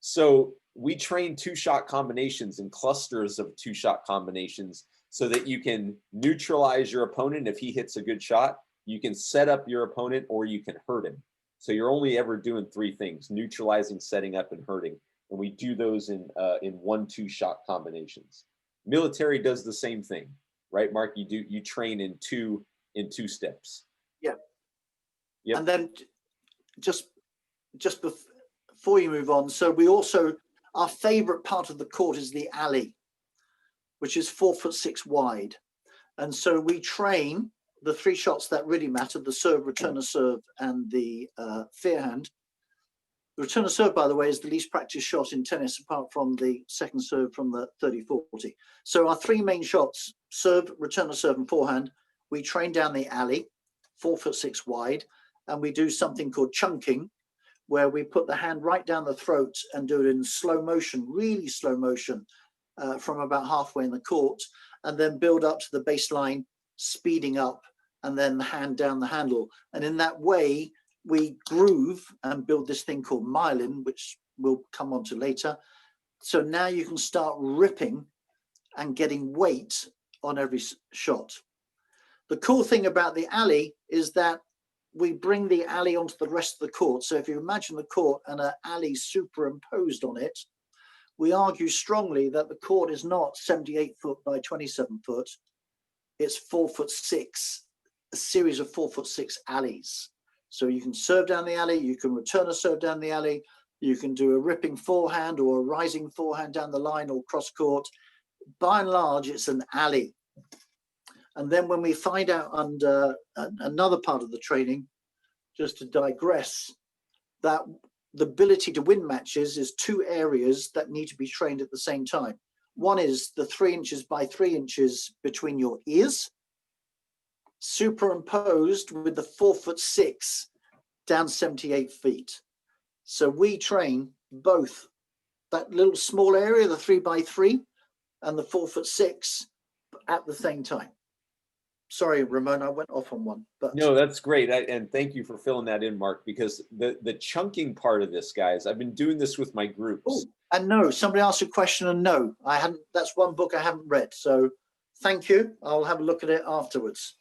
So we train 2-shot combinations and clusters of 2-shot combinations so that you can neutralize your opponent if he hits a good shot. You can set up your opponent or you can hurt him. So you're only ever doing 3 things: neutralizing, setting up, and hurting. And we do those in 1-2-shot combinations. Military does the same thing, right, Mark? You train in two steps. Yeah. Yep. And then just before you move on, so we also, our favorite part of the court is the alley, which is 4'6" wide. And so we train the 3 shots that really matter: the serve, return of serve, and the fair hand. The return of serve, by the way, is the least practiced shot in tennis, apart from the second serve from the 30-40. So our 3 main shots: serve, return of serve, and forehand, we train down the alley, 4'6" wide, and we do something called chunking, where we put the hand right down the throat and do it in slow motion, really slow motion, from about halfway in the court, and then build up to the baseline, speeding up, and then the hand down the handle. And in that way, we groove and build this thing called myelin, which we'll come on to later. So now you can start ripping and getting weight on every shot. The cool thing about the alley is that we bring the alley onto the rest of the court. So if you imagine the court and an alley superimposed on it, we argue strongly that the court is not 78 foot by 27 foot. It's 4'6", a series of 4'6" alleys. So you can serve down the alley, you can return a serve down the alley, you can do a ripping forehand or a rising forehand down the line or cross court. By and large, it's an alley. And then when we find out under another part of the training, just to digress, that the ability to win matches is 2 areas that need to be trained at the same time. One is the 3 inches by 3 inches between your ears, superimposed with the 4'6" down 78 feet. So we train both that little small area, the 3 by 3, and the 4'6" at the same time. Sorry, Ramon, I went off on one. But no, that's great. And thank you for filling that in, Mark, because the chunking part of this, guys, I've been doing this with my groups. Oh, and no, somebody asked a question, and no, I hadn't. That's one book I haven't read. So thank you. I'll have a look at it afterwards.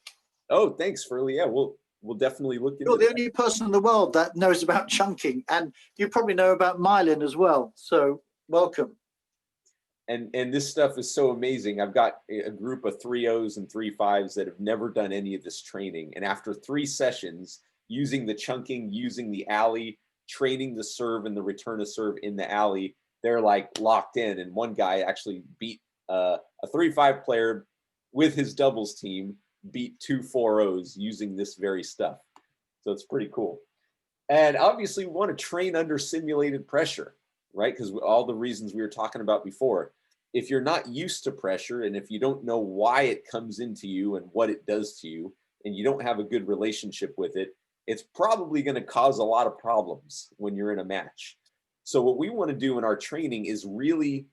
Oh, thanks, Furley. Yeah, we'll definitely look into You're the that. only person in the world that knows about chunking, and you probably know about myelin as well. So welcome. And this stuff is so amazing. I've got a group of 3-0s and 3-5s that have never done any of this training. And after 3 sessions, using the chunking, using the alley, training the serve and the return of serve in the alley, they're like locked in. And one guy actually beat a 3-5 player with his doubles team, beat 2 4-0s using this very stuff. So it's pretty cool. And obviously we want to train under simulated pressure, right? Because all the reasons we were talking about before. If you're not used to pressure, and if you don't know why it comes into you and what it does to you, and you don't have a good relationship with it, it's probably going to cause a lot of problems when you're in a match. So what we want to do in our training is really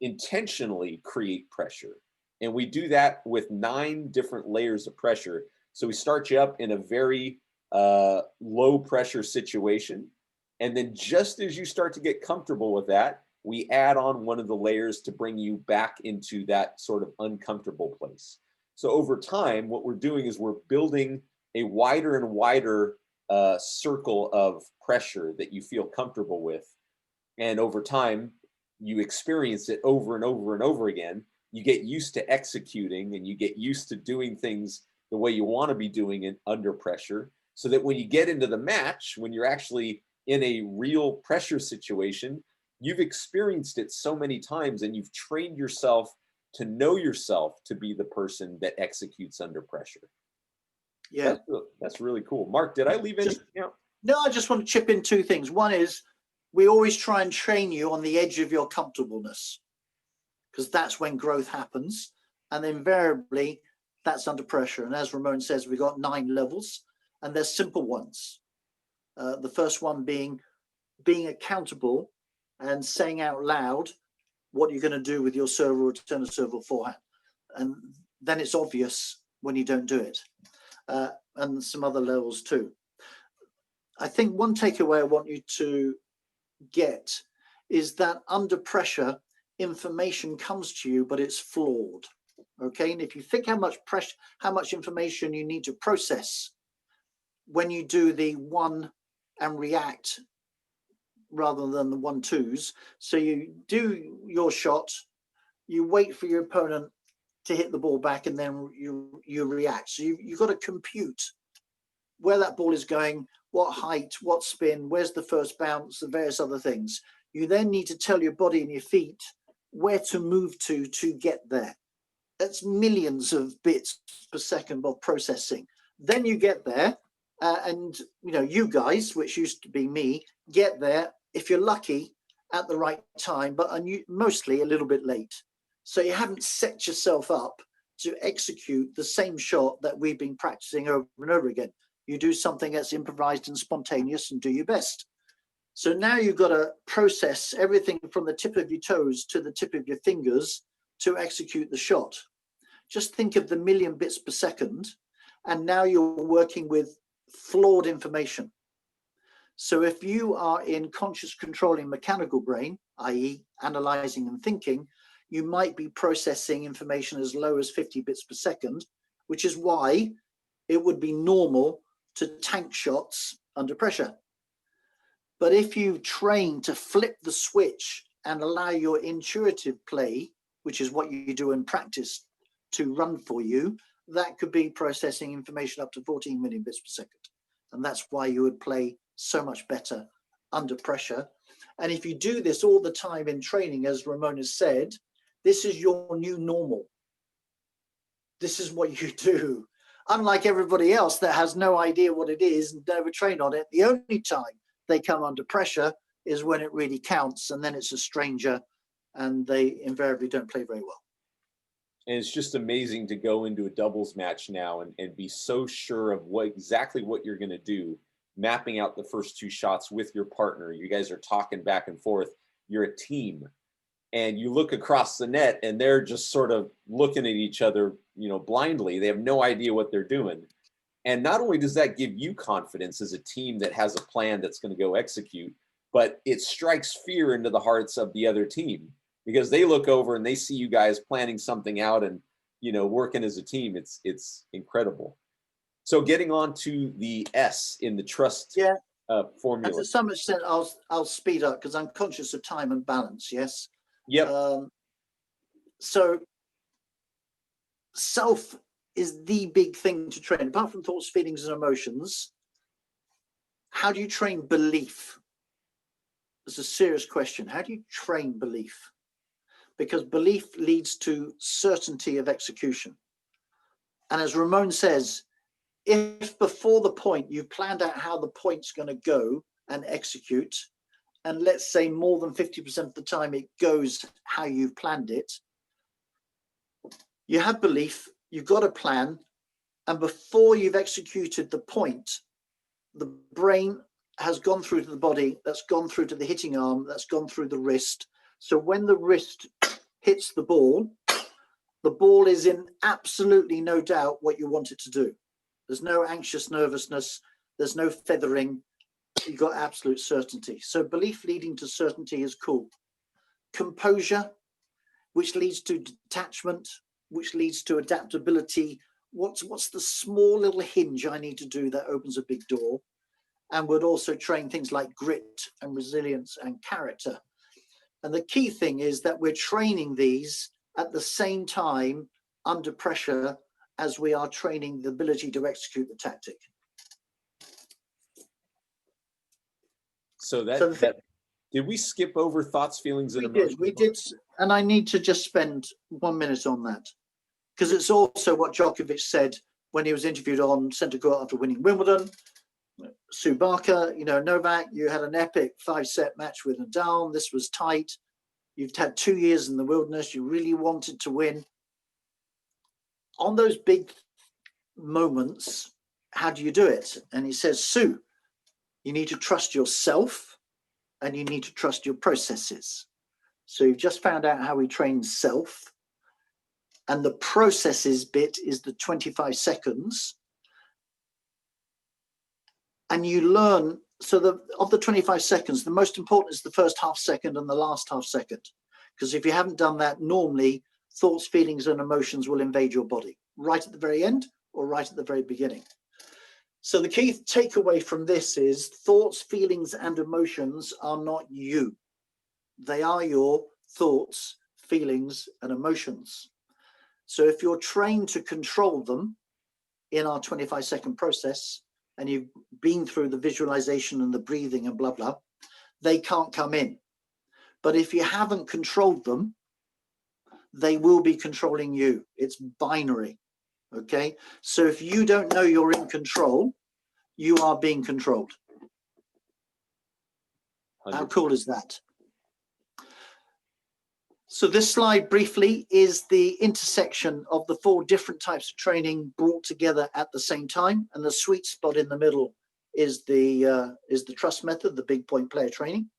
intentionally create pressure. And we do that with 9 different layers of pressure. So we start you up in a very low pressure situation. And then just as you start to get comfortable with that, we add on one of the layers to bring you back into that sort of uncomfortable place. So over time, what we're doing is we're building a wider and wider circle of pressure that you feel comfortable with. And over time, you experience it over and over and over again. You get used to executing, and you get used to doing things the way you want to be doing it under pressure, so that when you get into the match, when you're actually in a real pressure situation, you've experienced it so many times, and you've trained yourself to know yourself to be the person that executes under pressure. Yeah, that's really cool. Mark, did I leave anything out? No, I just want to chip in 2 things. One is we always try and train you on the edge of your comfortableness, because that's when growth happens. And invariably, that's under pressure. And as Ramon says, we've got 9 levels, and there's simple ones. The first one being accountable and saying out loud what you're going to do with your serve or return a serve or forehand. And then it's obvious when you don't do it. And some other levels too. I think one takeaway I want you to get is that under pressure, information comes to you, but it's flawed. Okay, and if you think how much pressure, how much information you need to process when you do the one and react rather than the 1-2s. So you do your shot, you wait for your opponent to hit the ball back, and then you react. So you've got to compute where that ball is going, what height, what spin, where's the first bounce, the various other things. You then need to tell your body and your feet where to move to get there. That's millions of bits per second of processing. Then you get there, and you guys, which used to be me, get there, if you're lucky, at the right time, but mostly a little bit late. So you haven't set yourself up to execute the same shot that we've been practicing over and over again. You do something that's improvised and spontaneous and do your best. So now you've got to process everything from the tip of your toes to the tip of your fingers to execute the shot. Just think of the million bits per second, and now you're working with flawed information. So if you are in conscious controlling mechanical brain, i.e. analyzing and thinking, you might be processing information as low as 50 bits per second, which is why it would be normal to tank shots under pressure. But if you train to flip the switch and allow your intuitive play, which is what you do in practice, to run for you, that could be processing information up to 14 million bits per second. And that's why you would play so much better under pressure. And if you do this all the time in training, as Ramon has said, this is your new normal. This is what you do. Unlike everybody else that has no idea what it is and never trained on it, the only time they come under pressure is when it really counts, and then it's a stranger and they invariably don't play very well. And it's just amazing to go into a doubles match now and be so sure of exactly what you're going to do, mapping out the first two shots with your partner. You guys are talking back and forth. You're a team. And you look across the net and they're just sort of looking at each other, blindly. They have no idea what they're doing. And not only does that give you confidence as a team that has a plan that's going to go execute, but it strikes fear into the hearts of the other team, because they look over and they see you guys planning something out and, working as a team. It's incredible. So getting on to the S in the trust formula. And to some extent, I'll speed up because I'm conscious of time and balance. Yes. Yep. So self is the big thing to train. Apart from thoughts, feelings, and emotions, how do you train belief? It's a serious question. How do you train belief? Because belief leads to certainty of execution. And as Ramon says, if before the point you've planned out how the point's going to go and execute, and let's say more than 50% of the time it goes how you've planned it, you have belief, you've got a plan, and before you've executed the point, the brain has gone through to the body, that's gone through to the hitting arm, that's gone through the wrist. So when the wrist hits the ball is in absolutely no doubt what you want it to do. There's no anxious nervousness, there's no feathering, you've got absolute certainty. So belief leading to certainty is cool. Composure, which leads to detachment, which leads to adaptability. What's the small little hinge I need to do that opens a big door? And would also train things like grit and resilience and character. And the key thing is that we're training these at the same time under pressure as we are training the ability to execute the tactic. So did we skip over thoughts, feelings, and emotions? We did, and I need to just spend 1 minute on that, because it's also what Djokovic said when he was interviewed on Centre Court after winning Wimbledon. Sue Barker, Novak, you had an epic 5-set match with Nadal. This was tight. You've had 2 years in the wilderness. You really wanted to win. On those big moments, how do you do it? And he says, Sue, you need to trust yourself. and you need to trust your processes. So you've just found out how we train self, and the processes bit is the 25 seconds. And you learn, so of the 25 seconds, the most important is the first half second and the last half second. Because if you haven't done that, normally thoughts, feelings, and emotions will invade your body right at the very end or right at the very beginning. So the key takeaway from this is thoughts, feelings, and emotions are not you. They are your thoughts, feelings, and emotions. So if you're trained to control them in our 25-second process, and you've been through the visualization and the breathing and blah, blah, they can't come in. But if you haven't controlled them, they will be controlling you. It's binary, okay? So if you don't know you're in control, you are being controlled. 100%. How cool is that? So this slide briefly is the intersection of the 4 different types of training brought together at the same time, and the sweet spot in the middle is the trust method, the big point player training.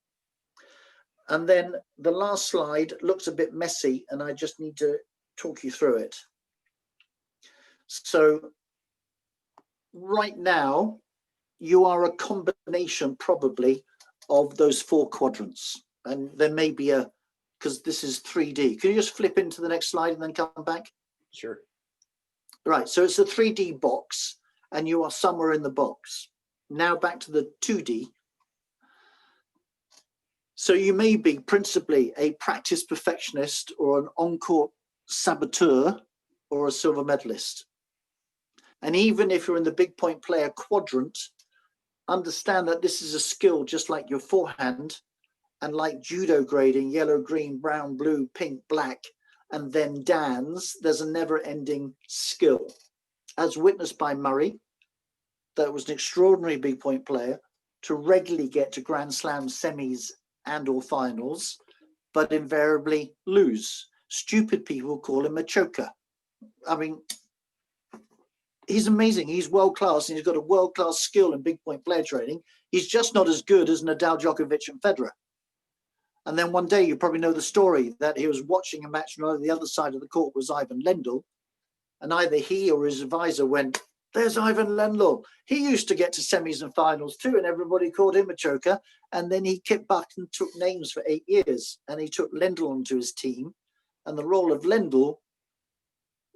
And then the last slide looks a bit messy, and I just need to talk you through it. So right now, you are a combination probably of those 4 quadrants, and there may be a, because this is 3D. Can you just flip into the next slide and then come back? Sure. Right, so it's a 3D box, and you are somewhere in the box. Now back to the 2D. So you may be principally a practice perfectionist or an on-court saboteur or a silver medalist. And even if you're in the big point player quadrant, understand that this is a skill just like your forehand, and like judo grading, yellow, green, brown, blue, pink, black, and then Dan's, there's a never-ending skill. As witnessed by Murray, that was an extraordinary big point player to regularly get to Grand Slam semis and or finals, but invariably lose. Stupid people call him a choker. I mean, he's amazing. He's world-class, and he's got a world-class skill in big point player training. He's just not as good as Nadal, Djokovic, and Federer. And then one day, you probably know the story, that he was watching a match, and on the other side of the court was Ivan Lendl, and either he or his advisor went, "There's Ivan Lendl. He used to get to semis and finals too," and everybody called him a choker. And then he kicked back and took names for 8 years, and he took Lendl onto his team. And the role of Lendl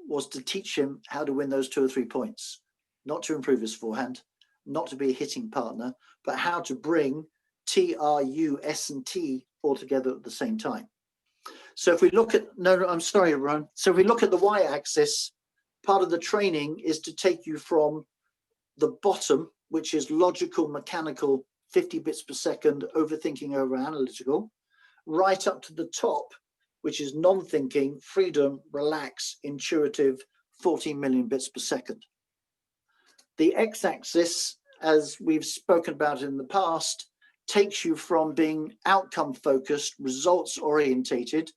was to teach him how to win those 2 or 3 points, not to improve his forehand, not to be a hitting partner, but how to bring T, R, U, S, and T all together at the same time. So if we look at, no, I'm sorry, Ron. So if we look at the y-axis, part of the training is to take you from the bottom, which is logical, mechanical, 50 bits per second, overthinking, over analytical, right up to the top, which is non-thinking, freedom, relax, intuitive, 14 million bits per second. The x-axis, as we've spoken about in the past, takes you from being outcome focused, results orientated,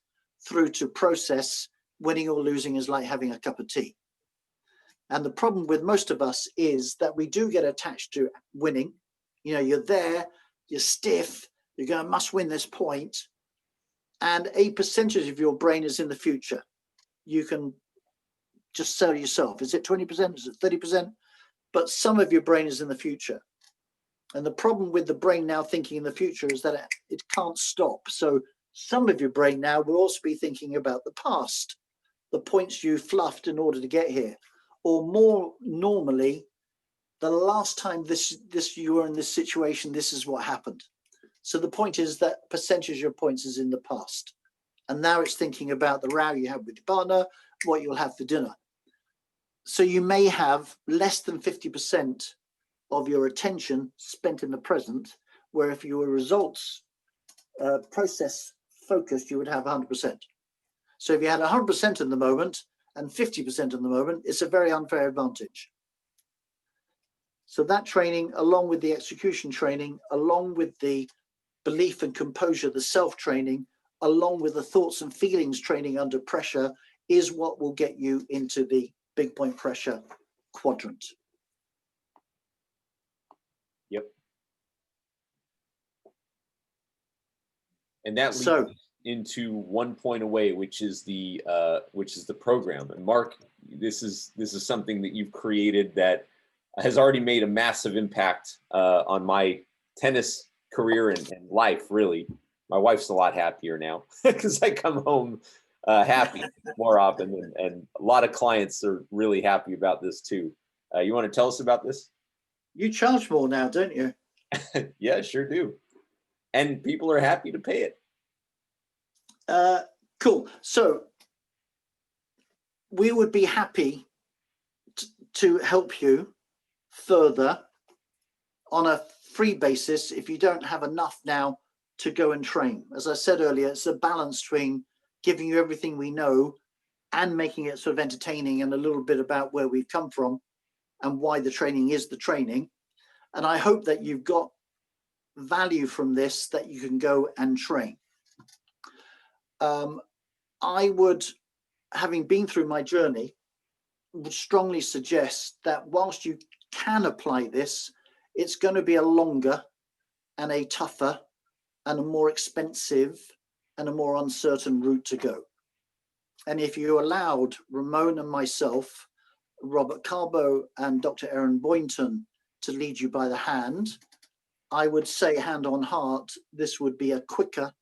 through to process. Winning or losing is like having a cup of tea. And the problem with most of us is that we do get attached to winning. You know, you're there, you're stiff, you're going, must win this point. And a percentage of your brain is in the future. You can just sell yourself. Is it 20%? Is it 30%? But some of your brain is in the future. And the problem with the brain now thinking in the future is that it can't stop. So some of your brain now will also be thinking about the past, the points you fluffed in order to get here. Or more normally, the last time you were in this situation, this is what happened. So the point is that percentage of your points is in the past. And now it's thinking about the row you have with your partner, what you'll have for dinner. So you may have less than 50% of your attention spent in the present, where if you were results process focused, you would have 100%. So if you had 100% in the moment and 50% in the moment, it's a very unfair advantage. So that training, along with the execution training, along with the belief and composure, the self-training, along with the thoughts and feelings training under pressure, is what will get you into the big point pressure quadrant. Yep. And that leads So into 1 Point Away, which is the program. And Mark, this is something that you've created that has already made a massive impact on my tennis career and life. Really, my wife's a lot happier now because I come home happy more often, and a lot of clients are really happy about this too. You want to tell us about this? you charge more now, don't you? Yeah, sure do. And people are happy to pay it. Cool. So we would be happy to help you further on a free basis if you don't have enough now to go and train. As I said earlier, it's a balance between giving you everything we know and making it sort of entertaining and a little bit about where we've come from and why the training is the training. And I hope that you've got value from this, that you can go and train. I would, having been through my journey, would strongly suggest that whilst you can apply this, it's going to be a longer and a tougher and a more expensive and a more uncertain route to go. And if you allowed Ramon and myself, Robert Carbo and Dr. Erin Boynton to lead you by the hand, I would say, hand on heart, this would be a quicker,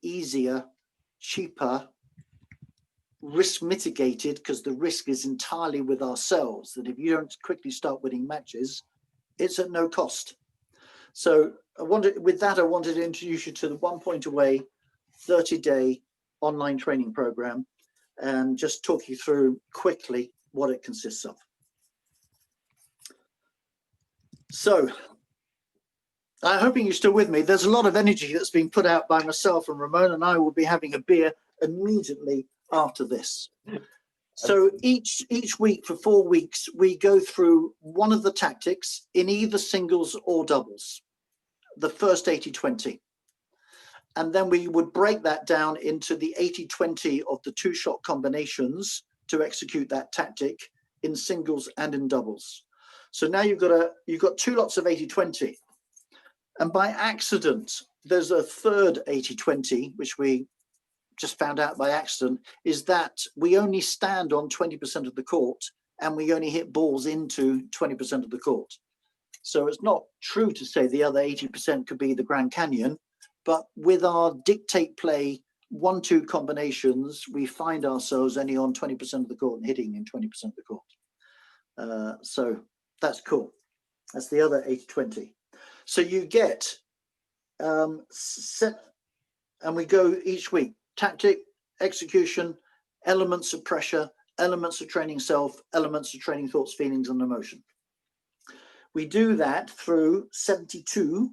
easier, cheaper, risk mitigated, because the risk is entirely with ourselves, that if you don't quickly start winning matches, it's at no cost. So I wanted to introduce you to the 1 Point Away 30-day online training program and just talk you through quickly what it consists of. So I'm hoping you're still with me. There's a lot of energy that's been put out by myself, and Ramon and I will be having a beer immediately after this. So each week for 4 weeks, we go through one of the tactics in either singles or doubles, the first 80-20. And then we would break that down into the 80-20 of the 2-shot combinations to execute that tactic in singles and in doubles. So now you've got 2 lots of 80-20. And by accident, there's a third 80-20, which we just found out by accident, is that we only stand on 20% of the court and we only hit balls into 20% of the court. So it's not true to say the other 80% could be the Grand Canyon, but with our dictate play 1-2 combinations, we find ourselves only on 20% of the court and hitting in 20% of the court. So that's cool. That's the other 80-20. So you get set, and we go each week. Tactic, execution, elements of pressure, elements of training self, elements of training thoughts, feelings, and emotion. We do that through 72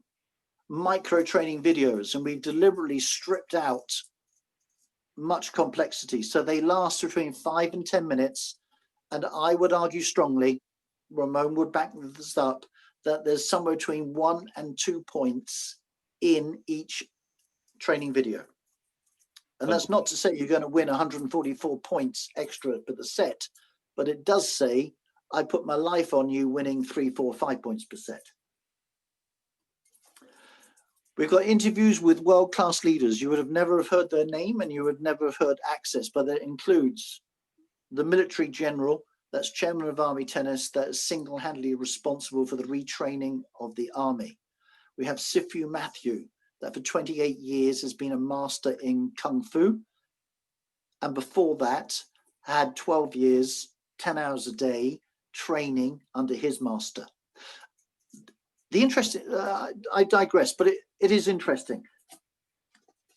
micro training videos, and we've deliberately stripped out much complexity. So they last between 5 and 10 minutes. And I would argue strongly, Ramon would back this up, that there's somewhere between 1 and 2 points in each training video. And that's not to say you're going to win 144 points extra for the set, but it does say, I put my life on you winning 3, 4, 5 points per set. We've got interviews with world-class leaders. You would have never have heard their name and you would never have heard Access, but that includes the military general, that's chairman of Army Tennis, that is single-handedly responsible for the retraining of the Army. We have Sifu Matthew, that for 28 years has been a master in Kung Fu. And before that, had 12 years, 10 hours a day, training under his master. The interesting, I digress, but it is interesting,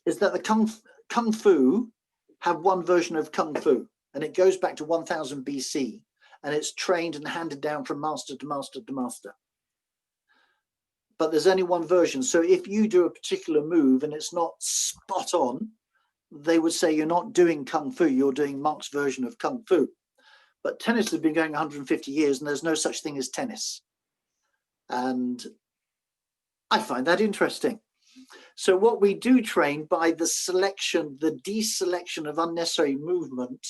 is that the Kung Fu have one version of Kung Fu, and it goes back to 1000 BC, and it's trained and handed down from master to master to master. But there's only one version. So if you do a particular move and it's not spot on, they would say you're not doing Kung Fu, you're doing Mark's version of Kung Fu. But tennis has been going 150 years and there's no such thing as tennis. And I find that interesting. So what we do train by the selection, the deselection of unnecessary movement,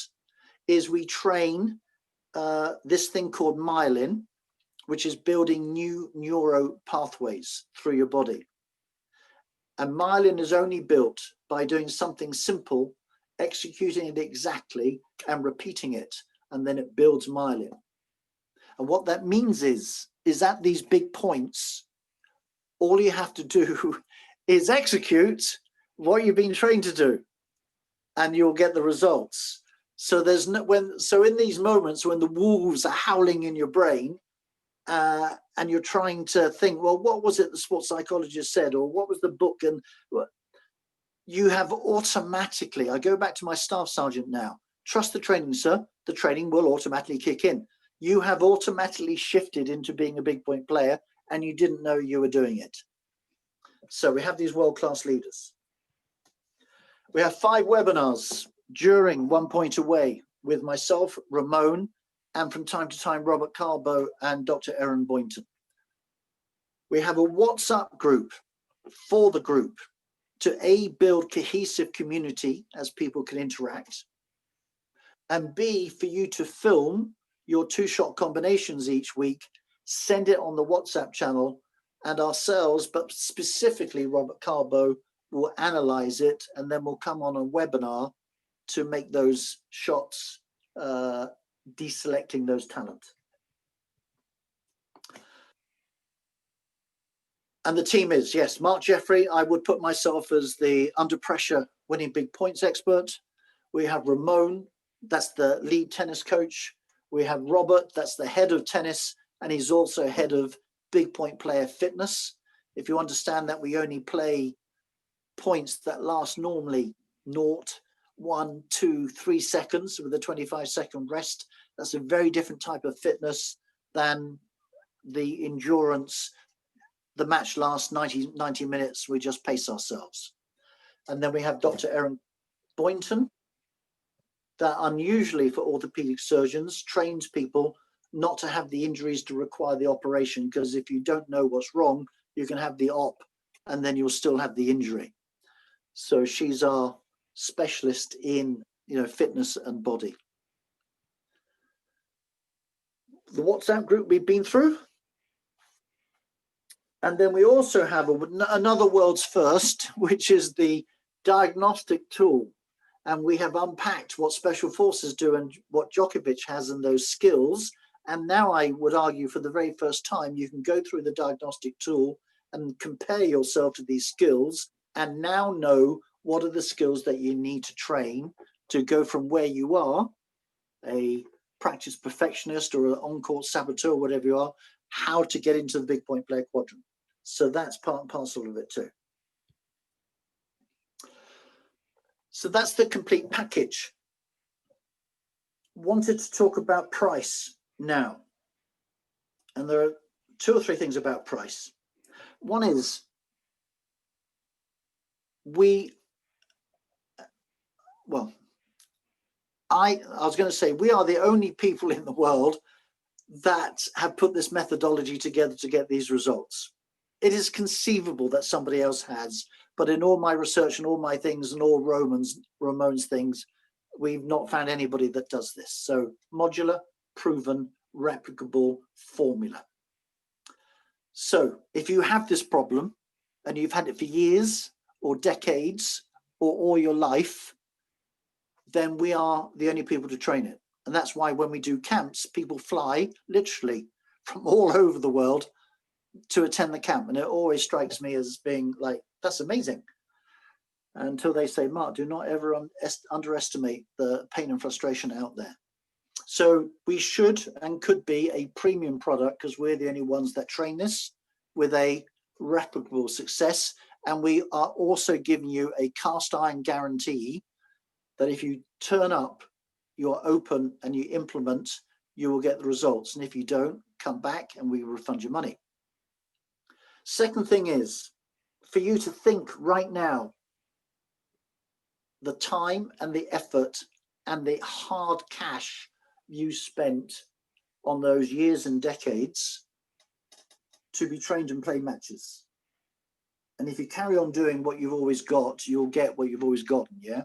is we train this thing called myelin, which is building new neuro pathways through your body. And myelin is only built by doing something simple, executing it exactly and repeating it, and then it builds myelin. And what that means is at these big points, all you have to do is execute what you've been trained to do, and you'll get the results. So there's no, so in these moments when the wolves are howling in your brain, and you're trying to think, well, what was it the sports psychologist said, or what was the book? And you have automatically, I go back to my staff sergeant now, trust the training, sir. The training will automatically kick in. You have automatically shifted into being a big point player, and you didn't know you were doing it. So we have these world-class leaders. We have 5 webinars during 1 Point Away with myself, Ramon, and from time to time, Robert Carbo and Dr. Erin Boynton. We have a WhatsApp group for the group to A, build cohesive community as people can interact, and B, for you to film your 2-shot combinations each week, send it on the WhatsApp channel, and ourselves, but specifically Robert Carbo, will analyze it, and then we'll come on a webinar to make those shots, deselecting those talent. And the team is, yes, Mark Jeffrey, I would put myself as the under pressure winning big points expert. We have Ramon, that's the lead tennis coach. We have Robert, that's the head of tennis, and he's also head of big point player fitness. If you understand that we only play points that last normally 0, 1, 2, 3 seconds with a 25-second rest, that's a very different type of fitness than the endurance. The match lasts 90 minutes, we just pace ourselves. And then we have Dr. Erin Boynton, that unusually for orthopedic surgeons trains people not to have the injuries to require the operation, because if you don't know what's wrong, you can have the op and then you'll still have the injury. So she's our specialist in, fitness and body. The WhatsApp group we've been through. And then we also have another world's first, which is the diagnostic tool. And we have unpacked what Special Forces do and what Djokovic has and those skills. And now I would argue for the very first time, you can go through the diagnostic tool and compare yourself to these skills and now know what are the skills that you need to train to go from where you are, a practice perfectionist or an on-court saboteur, whatever you are, how to get into the big point player quadrant. So that's part and parcel of it too. So that's the complete package. Wanted to talk about price now. And there are 2 or 3 things about price. One is I was going to say, we are the only people in the world that have put this methodology together to get these results. It is conceivable that somebody else has, but in all my research and all my things and all Ramon's things, we've not found anybody that does this. So modular, proven, replicable formula. So if you have this problem and you've had it for years or decades or all your life, then we are the only people to train it. And that's why when we do camps, people fly literally from all over the world to attend the camp. And it always strikes me as being like, that's amazing. Until they say, Mark, do not ever underestimate the pain and frustration out there. So we should and could be a premium product because we're the only ones that train this with a replicable success. And we are also giving you a cast iron guarantee that if you turn up, you're open and you implement, you will get the results. And if you don't, come back and we refund your money. Second thing is for you to think right now, the time and the effort and the hard cash you spent on those years and decades to be trained and play matches. And if you carry on doing what you've always got, you'll get what you've always gotten, yeah?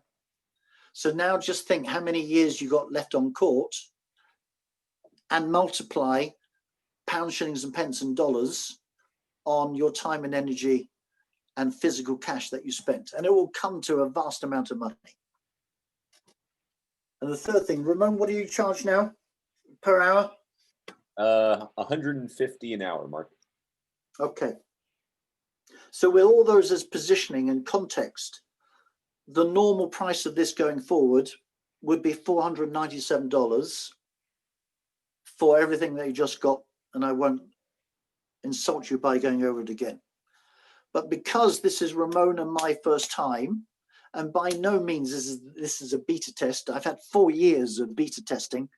So now just think how many years you got left on court and multiply pounds, shillings and pence and dollars on your time and energy and physical cash that you spent, and it will come to a vast amount of money. And the third thing, Ramon, what do you charge now per hour? 150 an hour, Mark. Okay. So with all those as positioning and context, the normal price of this going forward would be $497 for everything that you just got, and I won't insult you by going over it again. But because this is Ramon and my first time, and by no means this is a beta test. I've had 4 years of beta testing,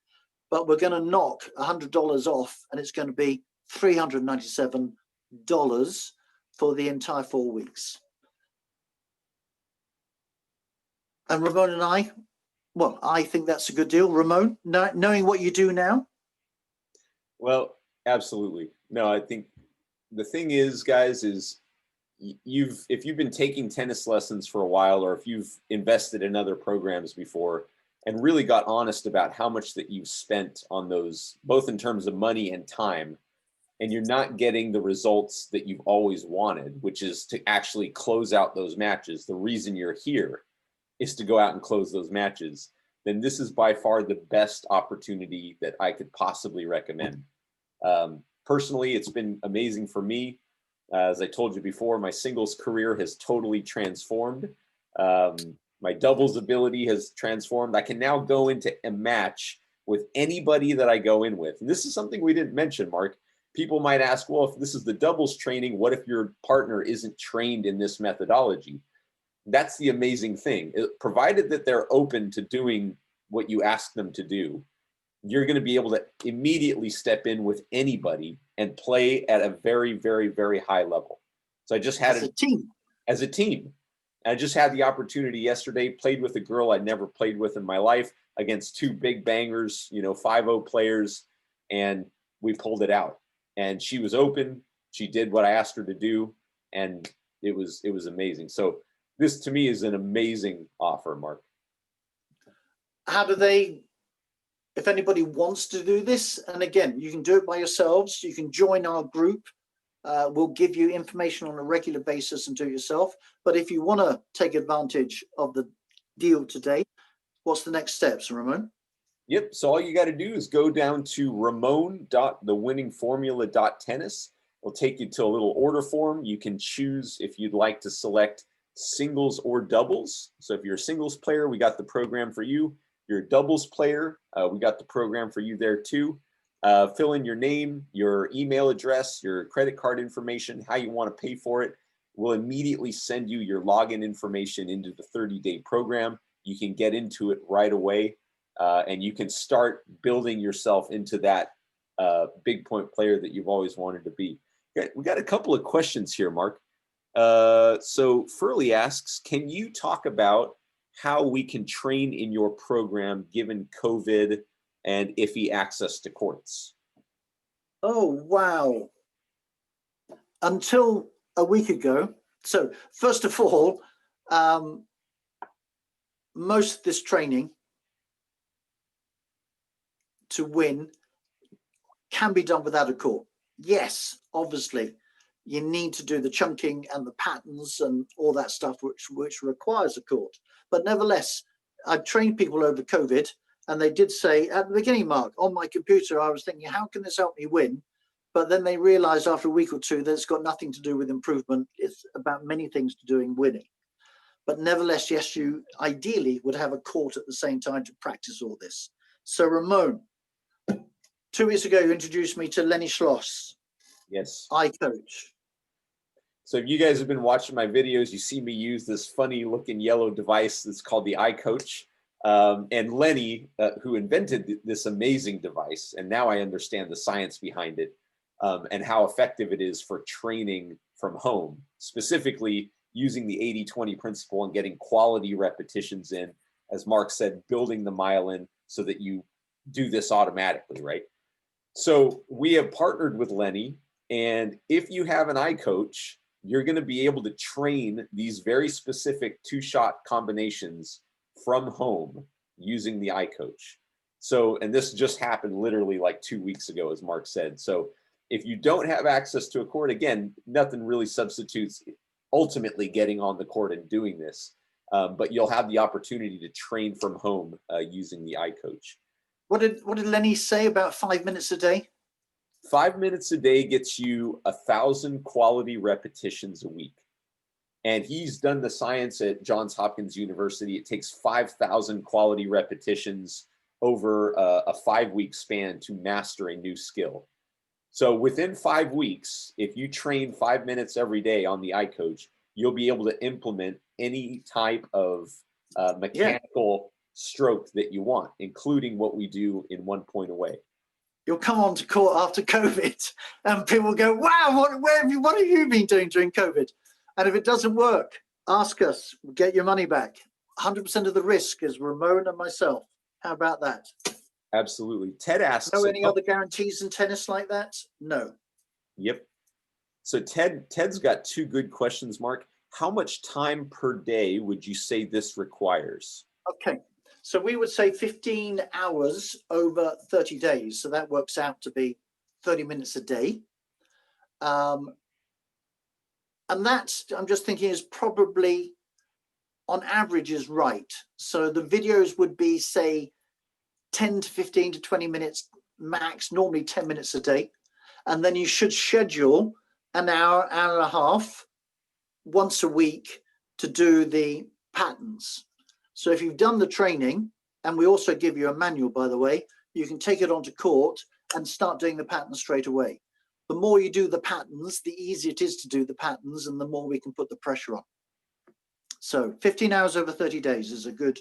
but we're going to knock $100 off, and it's going to be $397 for the entire 4 weeks. And Ramon and I, well, I think that's a good deal. Ramon, knowing what you do now? Well, absolutely. No, I think the thing is, guys, is if you've been taking tennis lessons for a while, or if you've invested in other programs before and really got honest about how much that you've spent on those, both in terms of money and time, and you're not getting the results that you've always wanted, which is to actually close out those matches. The reason you're here is to go out and close those matches. Then this is by far the best opportunity that I could possibly recommend. Personally, it's been amazing for me. As I told you before, my singles career has totally transformed. My doubles ability has transformed. I can now go into a match with anybody that I go in with. And this is something we didn't mention, Mark. People might ask, well, if this is the doubles training, what if your partner isn't trained in this methodology? That's the amazing thing. Provided that they're open to doing what you ask them to do, you're going to be able to immediately step in with anybody and play at a very, very, very high level. So I just had As a team. As a team. I just had the opportunity yesterday, played with a girl I'd never played with in my life against 2 big bangers, 5-0 players, and we pulled it out. And she was open. She did what I asked her to do, and it was amazing. So this to me is an amazing offer, Mark. How do they, if anybody wants to do this, and again, you can do it by yourselves, you can join our group. We'll give you information on a regular basis and do it yourself. But if you want to take advantage of the deal today, what's the next steps, Ramon? Yep. So all you got to do is go down to ramon.thewinningformula.tennis. It'll take you to a little order form. You can choose if you'd like to select singles or doubles. So if you're a singles player, we got the program for you. You're a doubles player, we got the program for you there too. Fill in your name, your email address, your credit card information, how you want to pay for it. We'll immediately send you your login information into the 30-day program. You can get into it right away, and you can start building yourself into that big point player that you've always wanted to be. We got a couple of questions here, Mark. So Furley asks, can you talk about how we can train in your program given COVID and iffy access to courts? Oh, wow. Until a week ago. So first of all, most of this training to win can be done without a court. Yes, obviously, you need to do the chunking and the patterns and all that stuff, which requires a court. But nevertheless, I've trained people over COVID, and they did say at the beginning, Mark, on my computer, I was thinking, how can this help me win? But then they realized after a week or two that it's got nothing to do with improvement. It's about many things to do in winning. But nevertheless, yes, you ideally would have a court at the same time to practice all this. So Ramon, 2 weeks ago, you introduced me to Lenny Schloss. Yes. iCoach. So if you guys have been watching my videos, you see me use this funny looking yellow device that's called the iCoach. And Lenny, who invented this amazing device, and now I understand the science behind it, and how effective it is for training from home, specifically using the 80-20 principle and getting quality repetitions in, as Mark said, building the myelin so that you do this automatically, right? So we have partnered with Lenny, and if you have an iCoach, you're going to be able to train these very specific 2-shot combinations from home using the iCoach. So, and this just happened literally like 2 weeks ago, as Mark said. So if you don't have access to a court, again, nothing really substitutes ultimately getting on the court and doing this. But you'll have the opportunity to train from home using the iCoach. What did Lenny say about 5 minutes a day? 5 minutes a day gets you 1,000 quality repetitions a week. And he's done the science at Johns Hopkins University. It takes 5,000 quality repetitions over a 5-week span to master a new skill. So within 5 weeks, if you train 5 minutes every day on the iCoach, you'll be able to implement any type of mechanical stroke that you want, including what we do in 1 point away. You'll come onto court after COVID and people will go, wow, what have you been doing during COVID? And if it doesn't work, ask us, we'll get your money back. 100% of the risk is Ramon and myself. How about that? Absolutely. Ted asks. No any other guarantees in tennis like that? No. Yep. So Ted's got 2 good questions, Mark. How much time per day would you say this requires? Okay. So we would say 15 hours over 30 days. So that works out to be 30 minutes a day. And that's, I'm just thinking, is probably on average is right. So the videos would be, say, 10 to 15 to 20 minutes max, normally 10 minutes a day. And then you should schedule an hour, hour and a half once a week to do the patterns. So if you've done the training, and we also give you a manual, by the way, you can take it onto court and start doing the patterns straight away. The more you do the patterns, the easier it is to do the patterns, and the more we can put the pressure on. So 15 hours over 30 days is a good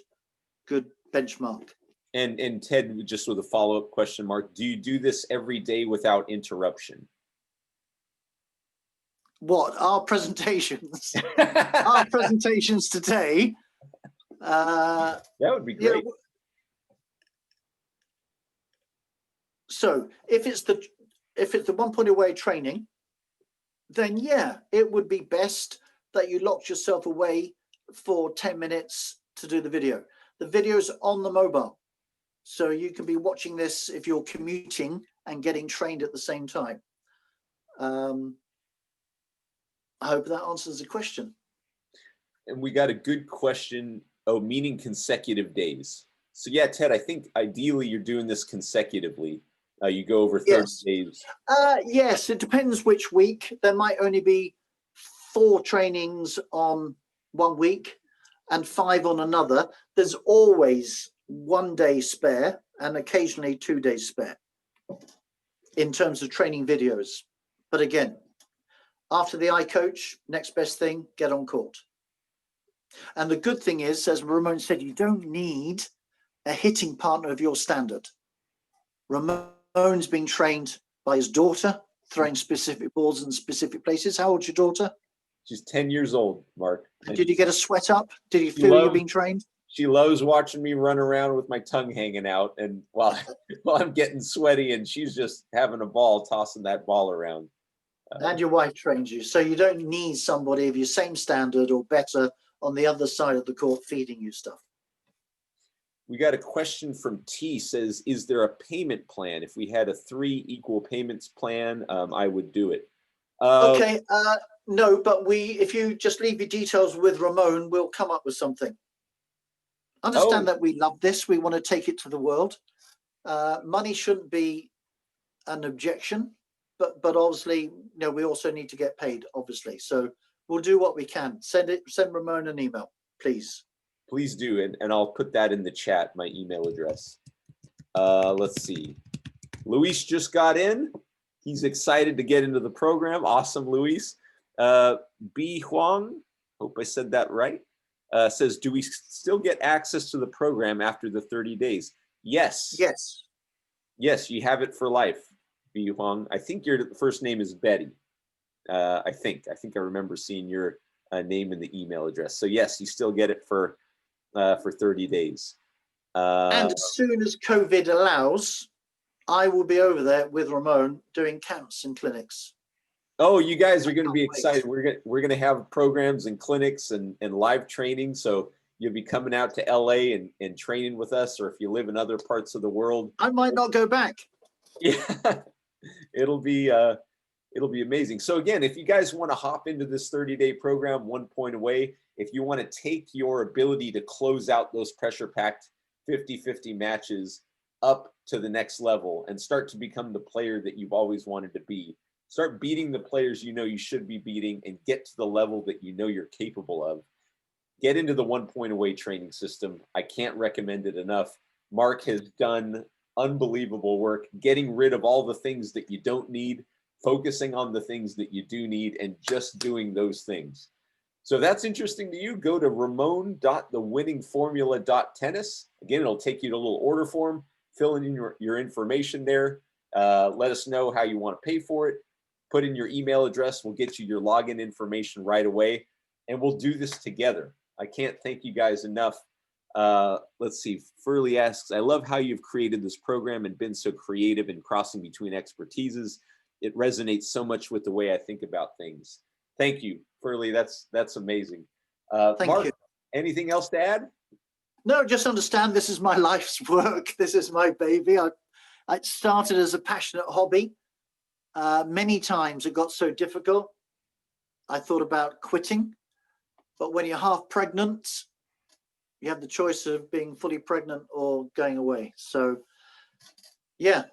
benchmark. And Ted, just with a follow-up question, Mark, do you do this every day without interruption? What, our presentations? Our presentations today. That would be great. Yeah, so if it's the 1 point away training, then yeah, it would be best that you locked yourself away for 10 minutes to do the video. The video's on the mobile, so you can be watching this if you're commuting and getting trained at the same time. I hope that answers the question. And we got a good question. Oh, meaning consecutive days. So yeah, Ted, I think ideally you're doing this consecutively. You go over 30 days. Yes, it depends which week. There might only be 4 trainings on 1 week and 5 on another. There's always 1 day spare and occasionally 2 days spare in terms of training videos. But again, after the iCoach, next best thing, get on court. And the good thing is, as Ramon said, you don't need a hitting partner of your standard. Ramon's been trained by his daughter, throwing specific balls in specific places. How old's your daughter? She's 10 years old, Mark. And did you get a sweat up? Did you feel you've been trained? She loves watching me run around with my tongue hanging out, and while I'm getting sweaty, and she's just having a ball tossing that ball around. And your wife trains you, so you don't need somebody of your same standard or better on the other side of the court feeding you stuff. We got a question from T. Says, is there a payment plan? If we had a 3 equal payments plan, I would do it. Okay, no, but if you just leave your details with Ramon, we'll come up with something. Understand that we love this. We want to take it to the world. Money shouldn't be an objection, but obviously, we also need to get paid, obviously. So we'll do what we can. Send Ramon an email, please. Please do, and I'll put that in the chat, my email address. Let's see. Luis just got in. He's excited to get into the program. Awesome, Luis. B. Huang, hope I said that right, says, do we still get access to the program after the 30 days? Yes. Yes. Yes, you have it for life, B. Huang. I think your first name is Betty. I think I remember seeing your name in the email address. So yes, you still get it for 30 days. And as soon as COVID allows, I will be over there with Ramon doing camps and clinics. Oh, you guys are going to be excited. We're going to have programs and clinics and live training. So you'll be coming out to LA and training with us, or if you live in other parts of the world. I might not go back. Yeah, it'll be It'll be amazing. So again, if you guys want to hop into this 30-day program, 1 point away, if you want to take your ability to close out those pressure-packed 50-50 matches up to the next level and start to become the player that you've always wanted to be, start beating the players you know you should be beating and get to the level that you know you're capable of, get into the 1 point away training system. I can't recommend it enough. Mark has done unbelievable work getting rid of all the things that you don't need, focusing on the things that you do need, and just doing those things. So if that's interesting to you, go to ramon.thewinningformula.tennis. Again, it'll take you to a little order form, fill in your information there. Let us know how you want to pay for it. Put in your email address. We'll get you your login information right away, and we'll do this together. I can't thank you guys enough. Let's see. Furley asks, I love how you've created this program and been so creative in crossing between expertises. It resonates so much with the way I think about things. Thank you, Furley. That's amazing. Thank Mark, you. anything else to add? No, just understand this is my life's work. This is my baby. I started as a passionate hobby. Many times it got so difficult, I thought about quitting. But when you're half pregnant, you have the choice of being fully pregnant or going away. So, yeah.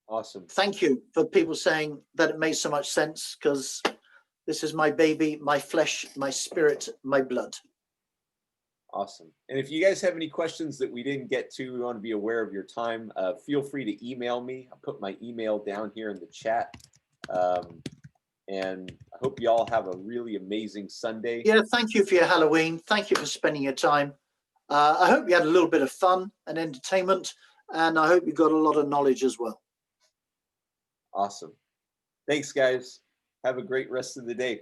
Awesome. Thank you for people saying that it made so much sense, because this is my baby, my flesh, my spirit, my blood. Awesome. And if you guys have any questions that we didn't get to, we want to be aware of your time, feel free to email me. I'll put my email down here in the chat. And I hope you all have a really amazing Sunday. Yeah, thank you for your Halloween. Thank you for spending your time. I hope you had a little bit of fun and entertainment, and I hope you got a lot of knowledge as well. Awesome. Thanks, guys. Have a great rest of the day.